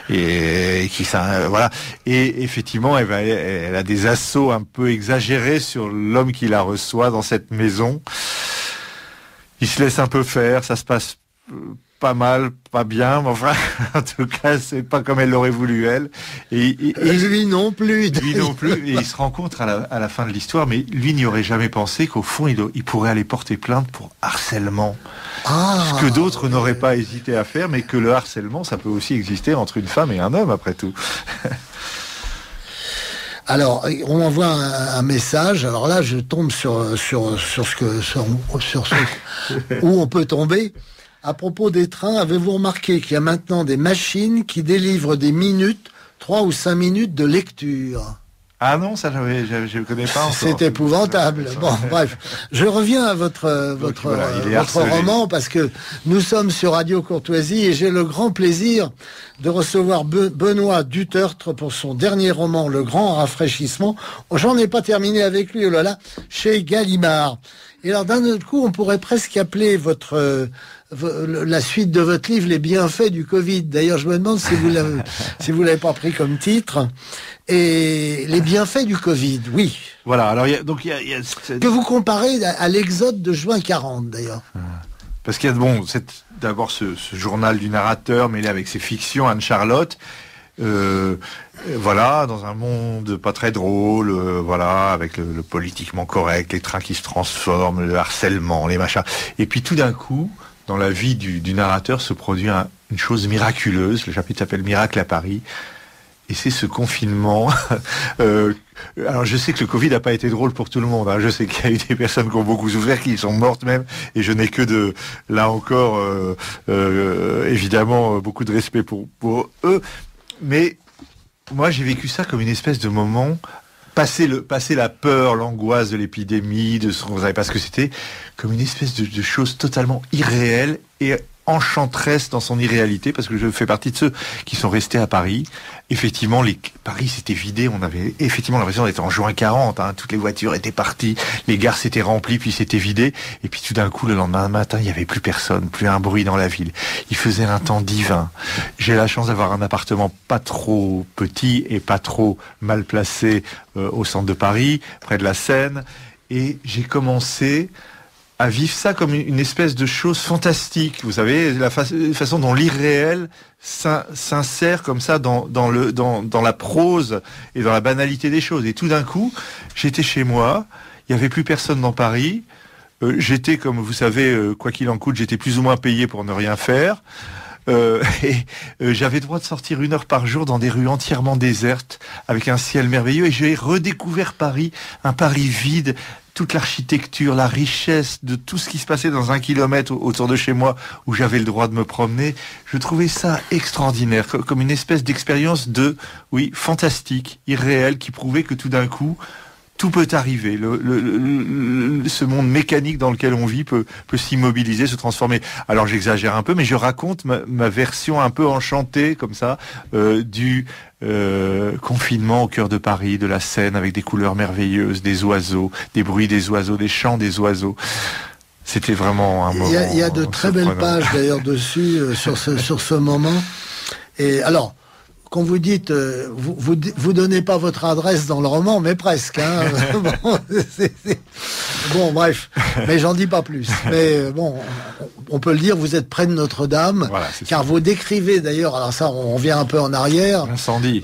et qui voilà. Et effectivement, elle a des assauts un peu exagérés sur l'homme qui la reçoit dans cette maison. Il se laisse un peu faire, ça se passe pas mal, pas bien, mais enfin, en tout cas, c'est pas comme elle l'aurait voulu, elle. Et lui non plus. Lui non plus. Et ils se rencontrent à la fin de l'histoire, mais lui n'y aurait jamais pensé qu'au fond, il pourrait aller porter plainte pour harcèlement. Ce que d'autres n'auraient pas hésité à faire, mais que le harcèlement, ça peut aussi exister entre une femme et un homme, après tout. Alors, on m'envoie un message. Alors là, je tombe sur où on peut tomber. À propos des trains, avez-vous remarqué qu'il y a maintenant des machines qui délivrent des minutes, 3 ou 5 minutes de lecture? Ah non, ça je ne connais pas encore. C'est épouvantable. Bon, bref, je reviens à votre roman parce que nous sommes sur Radio Courtoisie et j'ai le grand plaisir de recevoir Benoît Dutertre pour son dernier roman, Le Grand Rafraîchissement. J'en ai pas terminé avec lui, oh là là, chez Gallimard. Et alors d'un autre coup, on pourrait presque appeler la suite de votre livre Les bienfaits du Covid. D'ailleurs, je me demande si vous l'avez pas pris comme titre. Et les bienfaits du Covid, oui. Voilà. Alors que vous comparez à l'exode de juin 40, d'ailleurs. Parce qu'il y a c'est d'abord ce journal du narrateur mêlé avec ses fictions, Anne-Charlotte. Voilà, dans un monde pas très drôle, voilà, avec le politiquement correct, les trains qui se transforment, le harcèlement, les machins. Et puis tout d'un coup, dans la vie du narrateur se produit une chose miraculeuse. Le chapitre s'appelle Miracle à Paris. Et c'est ce confinement. Alors je sais que le Covid n'a pas été drôle pour tout le monde. Je sais qu'il y a eu des personnes qui ont beaucoup souffert, qui sont mortes même. Et je n'ai que là encore, évidemment, beaucoup de respect pour eux. Mais moi, j'ai vécu ça comme une espèce de moment, passer la peur, l'angoisse de l'épidémie, de ce qu'on savait pas ce que c'était, comme une espèce de chose totalement irréelle et enchanteresse dans son irréalité, parce que je fais partie de ceux qui sont restés à Paris. Effectivement, Paris s'était vidé, on avait effectivement l'impression d'être en juin 40, toutes les voitures étaient parties, les gares s'étaient remplies, puis s'étaient vidées, et puis tout d'un coup, le lendemain matin, il n'y avait plus personne, plus un bruit dans la ville. Il faisait un temps divin. J'ai la chance d'avoir un appartement pas trop petit et pas trop mal placé au centre de Paris, près de la Seine, et j'ai commencé à vivre ça comme une espèce de chose fantastique. Vous savez, la façon dont l'irréel s'insère comme ça dans la prose et dans la banalité des choses. Et tout d'un coup, j'étais chez moi, il n'y avait plus personne dans Paris. J'étais, comme vous savez, quoi qu'il en coûte, j'étais plus ou moins payé pour ne rien faire. J'avais le droit de sortir 1 heure par jour dans des rues entièrement désertes, avec un ciel merveilleux. Et j'ai redécouvert Paris, un Paris vide, toute l'architecture, la richesse de tout ce qui se passait dans 1 kilomètre autour de chez moi, où j'avais le droit de me promener. Je trouvais ça extraordinaire, comme une espèce d'expérience fantastique, irréelle, qui prouvait que tout d'un coup, tout peut arriver. Ce monde mécanique dans lequel on vit peut s'immobiliser, se transformer. Alors j'exagère un peu, mais je raconte ma version un peu enchantée, comme ça, du confinement au cœur de Paris, de la Seine, avec des couleurs merveilleuses, des oiseaux, des bruits des oiseaux, des chants des oiseaux. C'était vraiment un moment. Il y a de très belles pages d'ailleurs dessus, sur ce moment. Et alors, quand vous dites, vous donnez pas votre adresse dans le roman, mais presque. Bon, bref, mais j'en dis pas plus. Mais bon, on peut le dire, vous êtes près de Notre-Dame, voilà, car vous décrivez d'ailleurs, alors ça, on revient un peu en arrière.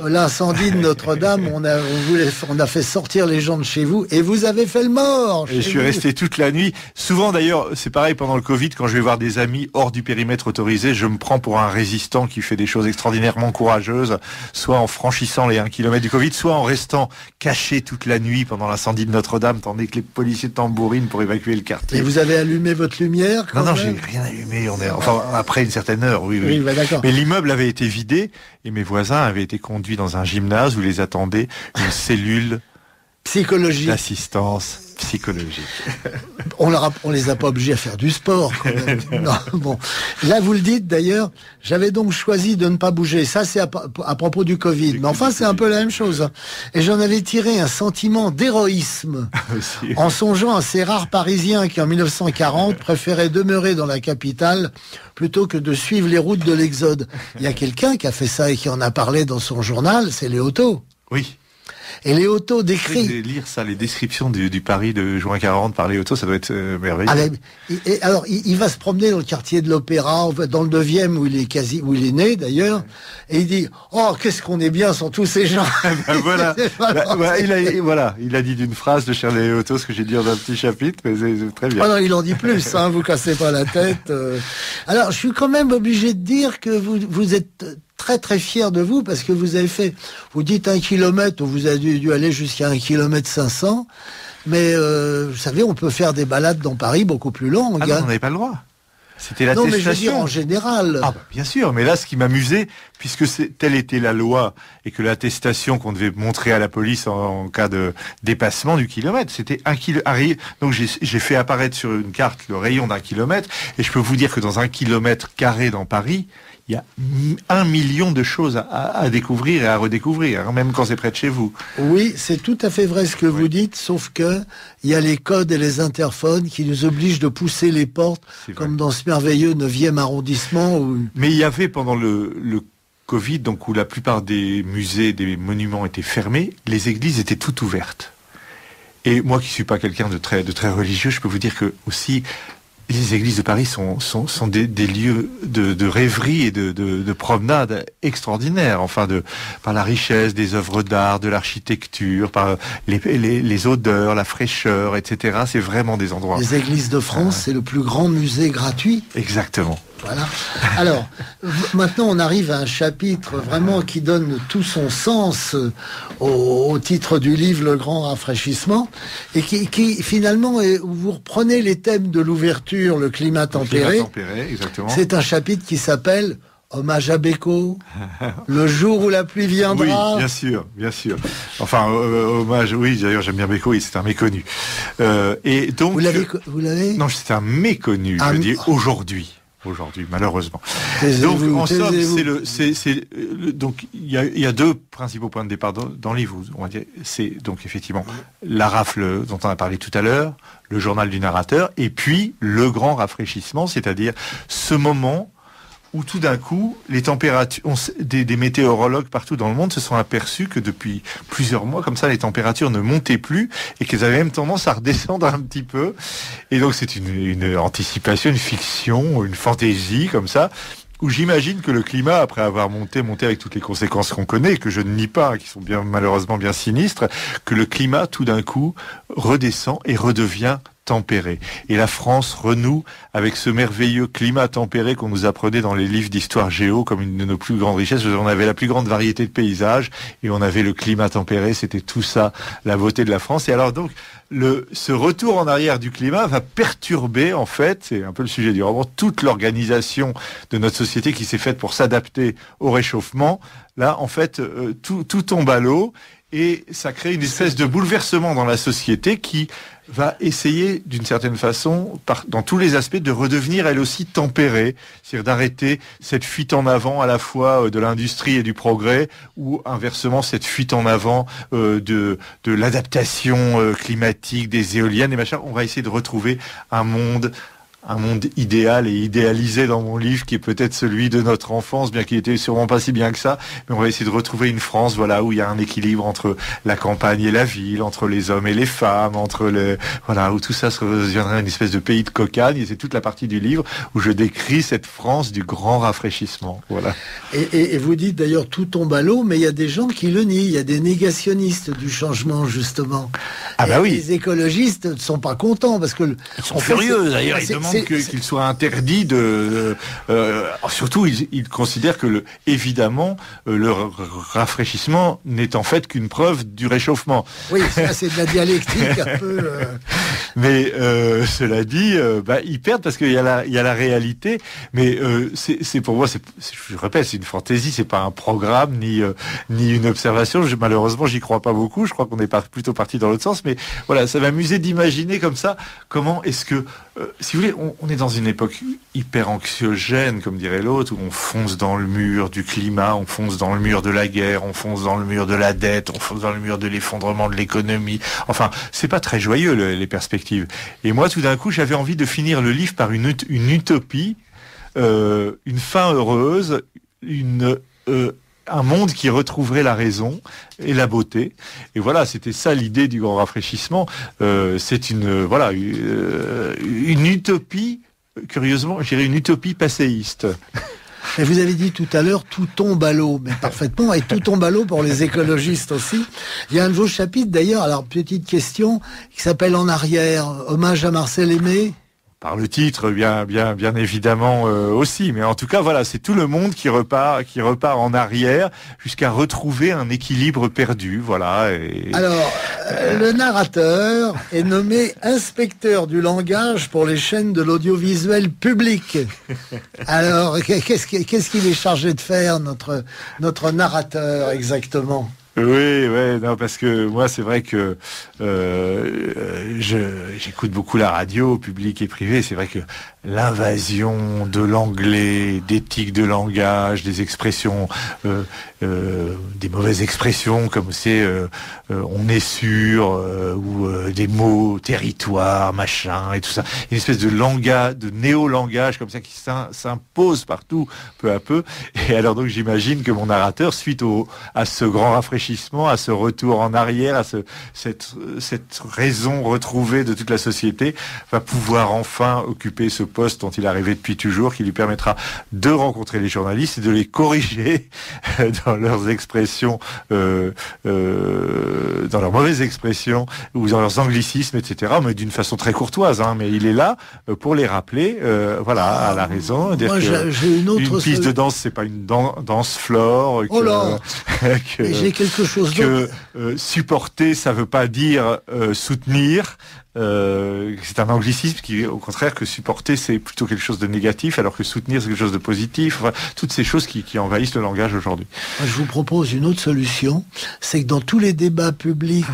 L'incendie de Notre-Dame, on a fait sortir les gens de chez vous, et vous avez fait le mort. Et je suis resté toute la nuit. Souvent d'ailleurs, c'est pareil pendant le Covid, quand je vais voir des amis hors du périmètre autorisé, je me prends pour un résistant qui fait des choses extraordinairement courageuses, soit en franchissant les 1 kilomètre du Covid, soit en restant caché toute la nuit pendant l'incendie de Notre-Dame, tandis que les policiers tambourinent pour évacuer le quartier. Et vous avez allumé votre lumière quand Non, même? j'ai rien allumé. Enfin, après une certaine heure, oui. Bah, d'accord. Mais l'immeuble avait été vidé et mes voisins avaient été conduits dans un gymnase où les attendait une cellule psychologique, d'assistance psychologique. On les a pas obligés à faire du sport, quand même. Non, bon. Là, vous le dites, d'ailleurs, j'avais donc choisi de ne pas bouger. Ça, c'est à propos du Covid. Mais enfin, c'est un peu la même chose. Et j'en avais tiré un sentiment d'héroïsme en songeant à ces rares Parisiens qui, en 1940, préféraient demeurer dans la capitale plutôt que de suivre les routes de l'Exode. Il y a quelqu'un qui a fait ça et qui en a parlé dans son journal, c'est Léoto. Oui. Et Léoto décrit... Lire ça, les descriptions du Paris de juin 40 par Léoto, ça doit être merveilleux. Alors, il va se promener dans le quartier de l'Opéra, dans le 9e où il est né d'ailleurs, et il dit « Oh, qu'est-ce qu'on est bien sans tous ces gens !» Voilà. Il a dit d'une phrase de cher Léoto ce que j'ai dit dans un petit chapitre, mais c'est très bien. Ah non, il en dit plus, vous cassez pas la tête. Alors, je suis quand même obligé de dire que vous êtes... très très fier de vous, parce que vous dites 1 kilomètre, vous avez dû aller jusqu'à 1 kilomètre 500, mais vous savez, on peut faire des balades dans Paris beaucoup plus longues. Ah non, on n'avait pas le droit. C'était l'attestation. Non, mais je veux dire en général. Ah bah, bien sûr, mais là, ce qui m'amusait, puisque telle était la loi, et que l'attestation qu'on devait montrer à la police en cas de dépassement du kilomètre, c'était 1 kilomètre. Donc j'ai fait apparaître sur une carte le rayon d'1 kilomètre, et je peux vous dire que dans 1 kilomètre carré dans Paris, il y a 1 million de choses à découvrir et à redécouvrir, même quand c'est près de chez vous. Oui, c'est tout à fait vrai ce que vous dites, sauf que il y a les codes et les interphones qui nous obligent de pousser les portes, comme dans ce merveilleux 9e arrondissement. Mais il y avait pendant le Covid, donc où la plupart des musées, des monuments étaient fermés, les églises étaient toutes ouvertes. Et moi qui suis pas quelqu'un de très religieux, je peux vous dire que aussi... les églises de Paris sont des lieux de rêverie et de promenade extraordinaires, par la richesse des œuvres d'art, de l'architecture, par les odeurs, la fraîcheur, etc. C'est vraiment des endroits. Les églises de France, c'est le plus grand musée gratuit. Exactement. Voilà. Alors, maintenant, on arrive à un chapitre vraiment qui donne tout son sens au titre du livre, Le Grand Rafraîchissement, et qui finalement, vous reprenez les thèmes de l'ouverture, le climat tempéré. Exactement. C'est un chapitre qui s'appelle Hommage à Beko, le jour où la pluie viendra. Oui, bien sûr. Enfin, hommage, oui, d'ailleurs j'aime bien Beko, c'est un méconnu. Et donc, vous l'avez Non, c'est un méconnu, je dis aujourd'hui, malheureusement. Donc, en somme, donc il y a deux principaux points de départ dans le livre. On va dire, c'est donc effectivement la rafle dont on a parlé tout à l'heure, le journal du narrateur, et puis le grand rafraîchissement, c'est-à-dire ce moment où tout d'un coup, les températures, des météorologues partout dans le monde se sont aperçus que depuis plusieurs mois, comme ça, les températures ne montaient plus et qu'elles avaient même tendance à redescendre un petit peu. Et donc, c'est une anticipation, une fiction, une fantaisie, comme ça, où j'imagine que le climat, après avoir monté avec toutes les conséquences qu'on connaît, et que je ne nie pas, qui sont malheureusement bien sinistres, que le climat, tout d'un coup, redescend et redevient tempéré. Et la France renoue avec ce merveilleux climat tempéré qu'on nous apprenait dans les livres d'histoire géo comme une de nos plus grandes richesses. On avait la plus grande variété de paysages et on avait le climat tempéré. C'était tout ça, la beauté de la France. Et alors donc, ce retour en arrière du climat va perturber, en fait, c'est un peu le sujet du roman, toute l'organisation de notre société qui s'est faite pour s'adapter au réchauffement. Là, en fait, tout tombe à l'eau et ça crée une espèce de bouleversement dans la société qui va essayer, d'une certaine façon, dans tous les aspects, de redevenir elle aussi tempérée, c'est-à-dire d'arrêter cette fuite en avant à la fois de l'industrie et du progrès, ou inversement cette fuite en avant de l'adaptation climatique, des éoliennes et machin. On va essayer de retrouver un monde idéal et idéalisé dans mon livre, qui est peut-être celui de notre enfance, bien qu'il était sûrement pas si bien que ça, mais on va essayer de retrouver une France, voilà, où il y a un équilibre entre la campagne et la ville, entre les hommes et les femmes, où tout ça se deviendrait une espèce de pays de cocagne, et c'est toute la partie du livre où je décris cette France du grand rafraîchissement, voilà. Et vous dites d'ailleurs tout tombe à l'eau, mais il y a des gens qui le nient, il y a des négationnistes du changement, justement. Ah bah oui. Les écologistes ne sont pas contents, parce que... Ils sont furieux, d'ailleurs, ils demandent qu'il soit interdit surtout, ils considèrent que évidemment, le rafraîchissement n'est en fait qu'une preuve du réchauffement. Oui, ça, c'est de la dialectique un peu. Mais cela dit, ils perdent parce qu'il y a la réalité. Mais c'est pour moi, je répète, c'est une fantaisie, c'est pas un programme ni une observation. Malheureusement, j'y crois pas beaucoup. Je crois qu'on est plutôt parti dans l'autre sens. Mais voilà, ça m'amusait d'imaginer comme ça comment est-ce que, si vous voulez, on est dans une époque hyper anxiogène, comme dirait l'autre, où on fonce dans le mur du climat, on fonce dans le mur de la guerre, on fonce dans le mur de la dette, on fonce dans le mur de l'effondrement de l'économie. Enfin, c'est pas très joyeux, les perspectives. Et moi, tout d'un coup, j'avais envie de finir le livre par une utopie, une fin heureuse, un monde qui retrouverait la raison et la beauté. Et voilà, c'était ça l'idée du grand rafraîchissement. C'est une utopie, curieusement, je dirais une utopie passéiste. Et vous avez dit tout à l'heure, tout tombe à l'eau, mais parfaitement, et tout tombe à l'eau pour les écologistes aussi. Il y a un de vos chapitres d'ailleurs, alors petite question, qui s'appelle En arrière, hommage à Marcel Aimé. Par le titre, bien évidemment aussi, mais en tout cas voilà, c'est tout le monde qui repart en arrière jusqu'à retrouver un équilibre perdu, voilà. Alors, le narrateur est nommé inspecteur du langage pour les chaînes de l'audiovisuel public. Alors, qu'est-ce qu'il est chargé de faire, notre narrateur exactement ? Oui, non, parce que moi, c'est vrai que j'écoute beaucoup la radio, publique et privée. C'est vrai que l'invasion de l'anglais, d'éthique de langage, des expressions, des mauvaises expressions comme c'est on est sûr, ou des mots, territoire, machin, et tout ça. Une espèce de langage, de néo-langage comme ça qui s'impose partout, peu à peu. Et alors donc j'imagine que mon narrateur, suite à ce grand rafraîchissement, à ce retour en arrière, à cette raison retrouvée de toute la société va pouvoir enfin occuper ce poste dont il est arrivé depuis toujours, qui lui permettra de rencontrer les journalistes et de les corriger dans leurs expressions, dans leurs mauvaises expressions ou dans leurs anglicismes, etc. Mais d'une façon très courtoise. Mais il est là pour les rappeler. À la raison. Moi, j'ai une piste de danse, c'est pas une danse flore. J'ai quelque chose d'autre. Supporter, ça veut pas dire soutenir. C'est un anglicisme qui, au contraire, que supporter, c'est plutôt quelque chose de négatif, alors que soutenir, c'est quelque chose de positif. Enfin, toutes ces choses qui envahissent le langage aujourd'hui. Moi, je vous propose une autre solution, c'est que dans tous les débats publics,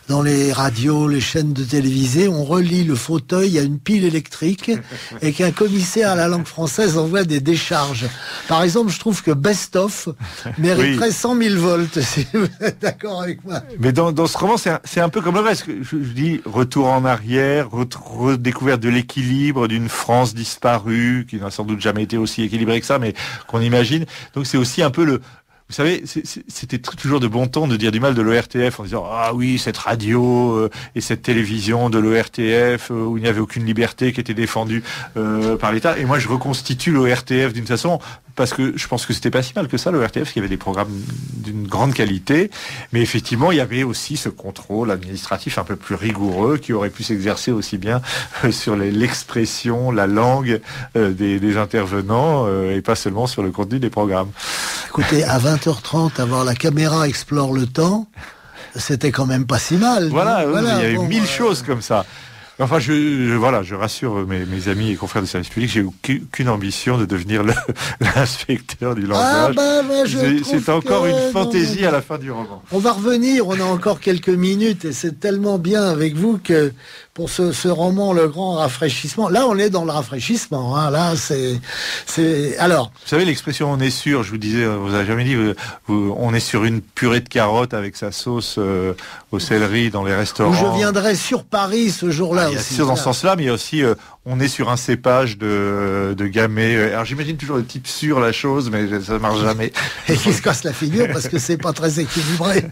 dans les radios, les chaînes de télévisée, on relie le fauteuil à une pile électrique et qu'un commissaire à la langue française envoie des décharges. Par exemple, je trouve que Best Of mériterait 100 000 volts, si vous êtes d'accord avec moi. Mais dans ce roman, c'est un peu comme le reste. Je dis retour en arrière, redécouverte de l'équilibre d'une France disparue, qui n'a sans doute jamais été aussi équilibrée que ça, mais qu'on imagine. Donc c'est aussi un peu vous savez, c'était toujours de bon ton de dire du mal de l'ORTF en disant « Ah oui, cette radio et cette télévision de l'ORTF où il n'y avait aucune liberté qui était défendue par l'État. » Et moi, je reconstitue l'ORTF d'une façon, parce que je pense que c'était pas si mal que ça, l'ORTF, qu'il y avait des programmes d'une grande qualité. Mais effectivement, il y avait aussi ce contrôle administratif un peu plus rigoureux qui aurait pu s'exercer aussi bien sur l'expression, la langue des intervenants et pas seulement sur le contenu des programmes. Écoutez, à 20h30, avoir la caméra explore le temps, c'était quand même pas si mal. Voilà, il y a eu 1000 choses comme ça. Enfin, je rassure mes amis et confrères de service public, j'ai aucune ambition de devenir l'inspecteur du langage. C'est encore une fantaisie à la fin du roman. On va revenir, on a encore quelques minutes et c'est tellement bien avec vous que pour ce roman, Le Grand Rafraîchissement, là on est dans le rafraîchissement. Là c'est alors. Vous savez l'expression on est sûr, je vous disais, vous avez jamais dit, on est sur une purée de carottes avec sa sauce au céleri dans les restaurants. Où je viendrai sur Paris ce jour-là. Il y a sûr dans ce sens-là, mais il y a aussi on est sur un cépage de gamay. Alors j'imagine toujours le type sur la chose, mais ça marche jamais. Et qui se casse la figure parce que c'est pas très équilibré.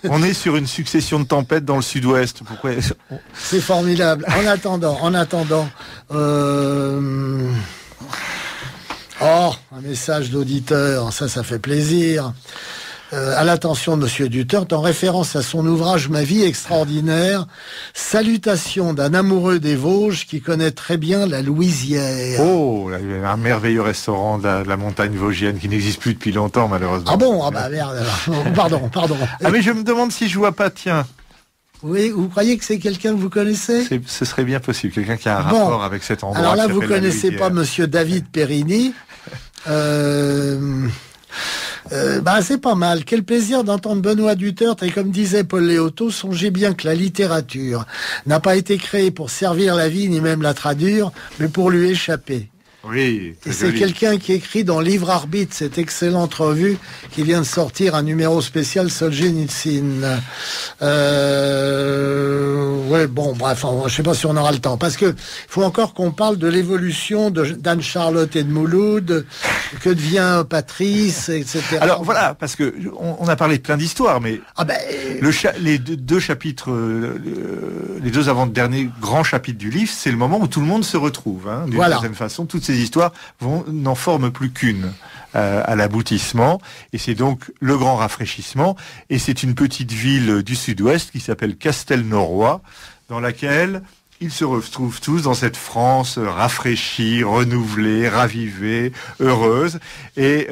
On est sur une succession de tempêtes dans le sud-ouest. Pourquoi ? C'est formidable. En attendant. Un message d'auditeur, ça fait plaisir. À l'attention de Monsieur Duterte, en référence à son ouvrage Ma vie extraordinaire, salutations d'un amoureux des Vosges qui connaît très bien la Louisière. Oh, un merveilleux restaurant de la montagne vosgienne qui n'existe plus depuis longtemps malheureusement. Ah bon ? Ah bah merde. Pardon. Ah mais je me demande si je vois pas, tiens. Oui, vous croyez que c'est quelqu'un que vous connaissez ? Ce serait bien possible, quelqu'un qui a un rapport avec cet endroit. Alors là, vous connaissez pas Monsieur David Périni. C'est pas mal. Quel plaisir d'entendre Benoît Duterte. Et comme disait Paul Léoto, songez bien que la littérature n'a pas été créée pour servir la vie, ni même la traduire, mais pour lui échapper. Oui. Et c'est quelqu'un qui écrit dans Livre Arbitre, cette excellente revue qui vient de sortir un numéro spécial Solzhenitsyn. Je sais pas si on aura le temps, parce que il faut encore qu'on parle de l'évolution d'Anne-Charlotte et de Mouloud, que devient Patrice, etc. Alors voilà, parce que on a parlé de plein d'histoires, mais les deux chapitres, les deux avant-derniers grands chapitres du livre, c'est le moment où tout le monde se retrouve. D'une certaine façon, toutes ces histoires n'en forment plus qu'une à l'aboutissement, et c'est donc le grand rafraîchissement, et c'est une petite ville du sud-ouest qui s'appelle Castelnauroy, dans laquelle ils se retrouvent tous dans cette France rafraîchie, renouvelée, ravivée, heureuse, et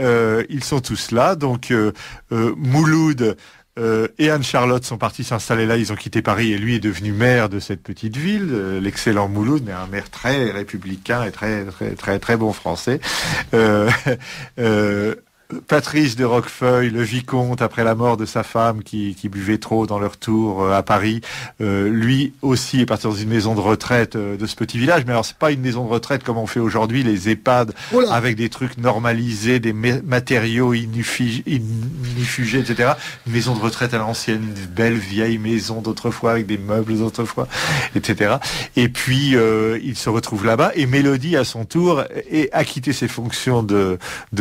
ils sont tous là. Donc Mouloud et Anne-Charlotte sont partis s'installer là, ils ont quitté Paris et lui est devenu maire de cette petite ville, l'excellent Mouloud, mais un maire très républicain et très très très très bon français. Patrice de Roquefeuille, le vicomte, après la mort de sa femme qui buvait trop dans leur tour à Paris, lui aussi est parti dans une maison de retraite de ce petit village. Mais alors c'est pas une maison de retraite comme on fait aujourd'hui, les EHPAD, avec des trucs normalisés, des matériaux inifugés, etc. Une maison de retraite à l'ancienne, une belle vieille maison d'autrefois avec des meubles d'autrefois, etc. Et puis il se retrouve là-bas et Mélodie à son tour a quitté ses fonctions de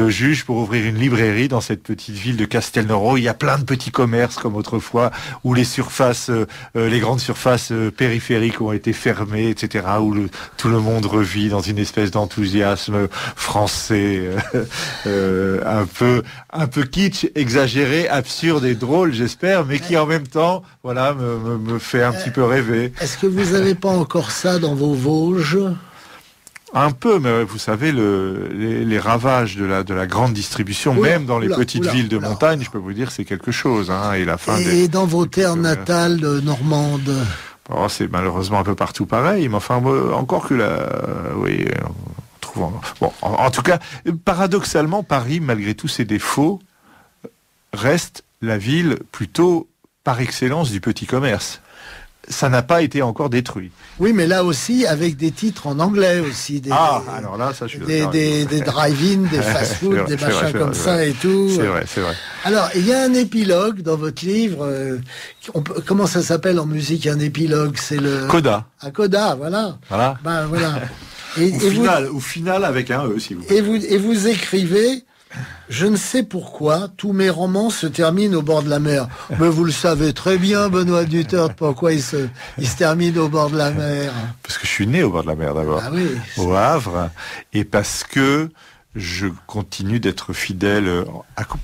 juge pour ouvrir une une librairie dans cette petite ville de Castelnoro. Il y a plein de petits commerces comme autrefois, où les surfaces, les grandes surfaces périphériques ont été fermées, etc., où tout le monde revit dans une espèce d'enthousiasme français, un peu kitsch, exagéré, absurde et drôle, j'espère, mais qui en même temps, voilà, me fait un petit peu rêver. Est-ce que vous n'avez pas encore ça dans vos Vosges ? Un peu, mais vous savez, les ravages de la grande distribution, même dans les petites villes de montagne, je peux vous dire, c'est quelque chose. Hein, et la fin et dans vos terres natales normandes? C'est malheureusement un peu partout pareil, mais enfin, encore que oui, bon, en tout cas, paradoxalement, Paris, malgré tous ses défauts, reste la ville plutôt par excellence du petit commerce. Ça n'a pas été encore détruit. Oui, mais là aussi, avec des titres en anglais aussi. Alors là, ça, je suis des drive-in, des fast-food, des machins comme ça et tout. C'est vrai, c'est vrai. Alors, il y a un épilogue dans votre livre. Comment ça s'appelle en musique, un épilogue? C'est le... Coda. Un coda, voilà. Voilà. Ben, voilà. Au final, avec un E, si vous voulez. Et vous écrivez... Je ne sais pourquoi, tous mes romans se terminent au bord de la mer. Mais vous le savez très bien, Benoît Duterte, pourquoi ils se terminent au bord de la mer. Parce que je suis né au bord de la mer d'abord, oui. Au Havre, et parce que je continue d'être fidèle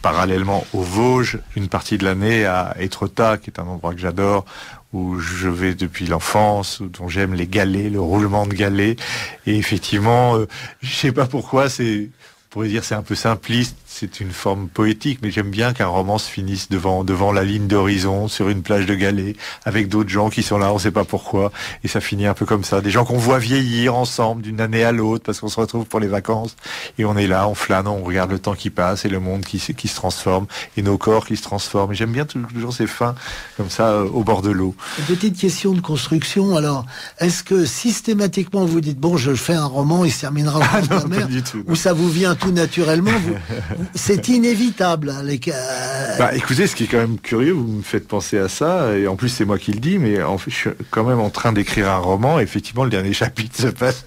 parallèlement aux Vosges, une partie de l'année à Étretat, qui est un endroit que j'adore, où je vais depuis l'enfance, dont j'aime les galets, le roulement de galets. Et effectivement, je sais pas pourquoi, on pourrait dire c'est un peu simpliste, c'est une forme poétique, mais j'aime bien qu'un roman se finisse devant la ligne d'horizon, sur une plage de galets, avec d'autres gens qui sont là, on ne sait pas pourquoi, et ça finit un peu comme ça. Des gens qu'on voit vieillir ensemble d'une année à l'autre, parce qu'on se retrouve pour les vacances, et on est là, on flâne, on regarde le temps qui passe, et le monde qui se transforme, et nos corps qui se transforment. Et j'aime bien toujours ces fins, comme ça, au bord de l'eau. Une petite question de construction, alors, est-ce que systématiquement vous dites, bon, je fais un roman, il se terminera au bord de la mer, ou ça vous vient tout naturellement, c'est inévitable. Hein, écoutez, ce qui est quand même curieux, vous me faites penser à ça, et en plus c'est moi qui le dis, mais en fait, je suis quand même en train d'écrire un roman, et effectivement le dernier chapitre se passe.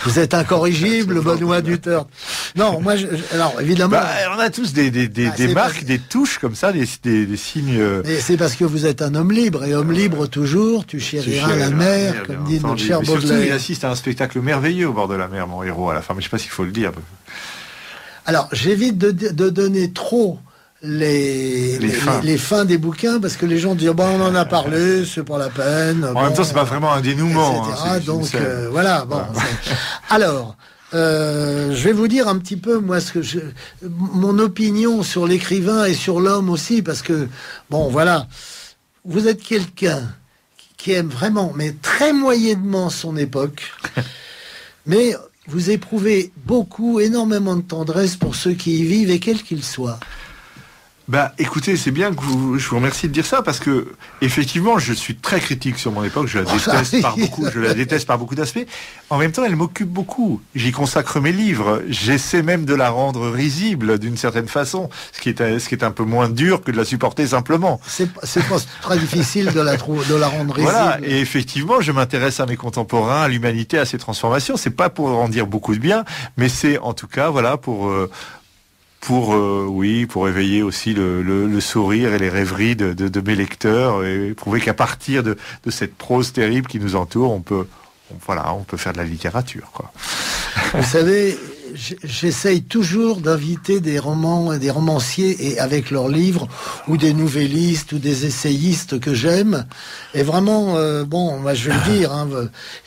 Vous êtes incorrigible, Benoît Duterte. Non, moi, alors évidemment... on a tous des marques, des touches comme ça, des signes... Et c'est parce que vous êtes un homme libre, et homme libre toujours, tu chériras la mer, comme dit notre cher Baudelaire. Surtout, il assiste à un spectacle merveilleux au bord de la mer, mon héros, à la fin, mais je sais pas s'il faut le dire. Alors, j'évite de donner trop les fins des bouquins, parce que les gens disent, on en a parlé, c'est pas la peine. En même temps, c'est pas vraiment un dénouement. Etc. Donc, voilà. Bon, alors, je vais vous dire un petit peu, moi, mon opinion sur l'écrivain et sur l'homme aussi, parce que, bon, voilà, vous êtes quelqu'un qui aime vraiment, mais très moyennement son époque, mais... Vous éprouvez énormément de tendresse pour ceux qui y vivent, et quels qu'ils soient. Écoutez, c'est bien que je vous remercie de dire ça, parce que effectivement, je suis très critique sur mon époque, je la déteste par beaucoup d'aspects. En même temps, elle m'occupe beaucoup. J'y consacre mes livres. J'essaie même de la rendre risible d'une certaine façon, ce qui est un peu moins dur que de la supporter simplement. C'est pas très difficile de la rendre risible. Voilà, et effectivement, je m'intéresse à mes contemporains, à l'humanité, à ses transformations. C'est pas pour en dire beaucoup de bien, mais c'est en tout cas, voilà, pour éveiller aussi le sourire et les rêveries de mes lecteurs, et prouver qu'à partir de cette prose terrible qui nous entoure, on peut faire de la littérature, quoi. Vous savez, j'essaye toujours d'inviter des romanciers et avec leurs livres, ou des nouvellistes ou des essayistes que j'aime. Et vraiment, moi je vais le dire,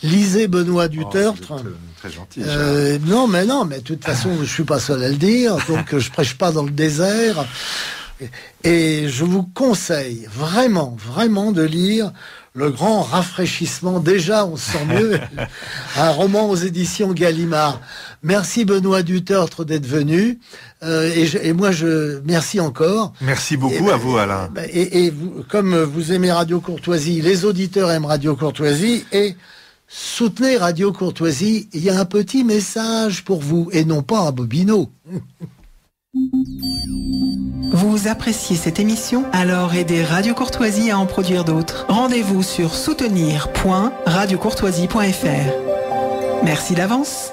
lisez Benoît Duterte. Très gentil. Non, mais de toute façon, je suis pas seul à le dire, donc je prêche pas dans le désert. Et je vous conseille vraiment, vraiment de lire Le Grand Rafraîchissement. Déjà, on se sent mieux. Un roman aux éditions Gallimard. Merci Benoît Duterte d'être venu. Et moi, merci encore. Merci beaucoup à vous, Alain. Et vous, comme vous aimez Radio Courtoisie, les auditeurs aiment Radio Courtoisie, et soutenez Radio Courtoisie. Il y a un petit message pour vous, et non pas un Bobino. Vous appréciez cette émission? Alors aidez Radio Courtoisie à en produire d'autres. Rendez-vous sur soutenir.radiocourtoisie.fr. Merci d'avance.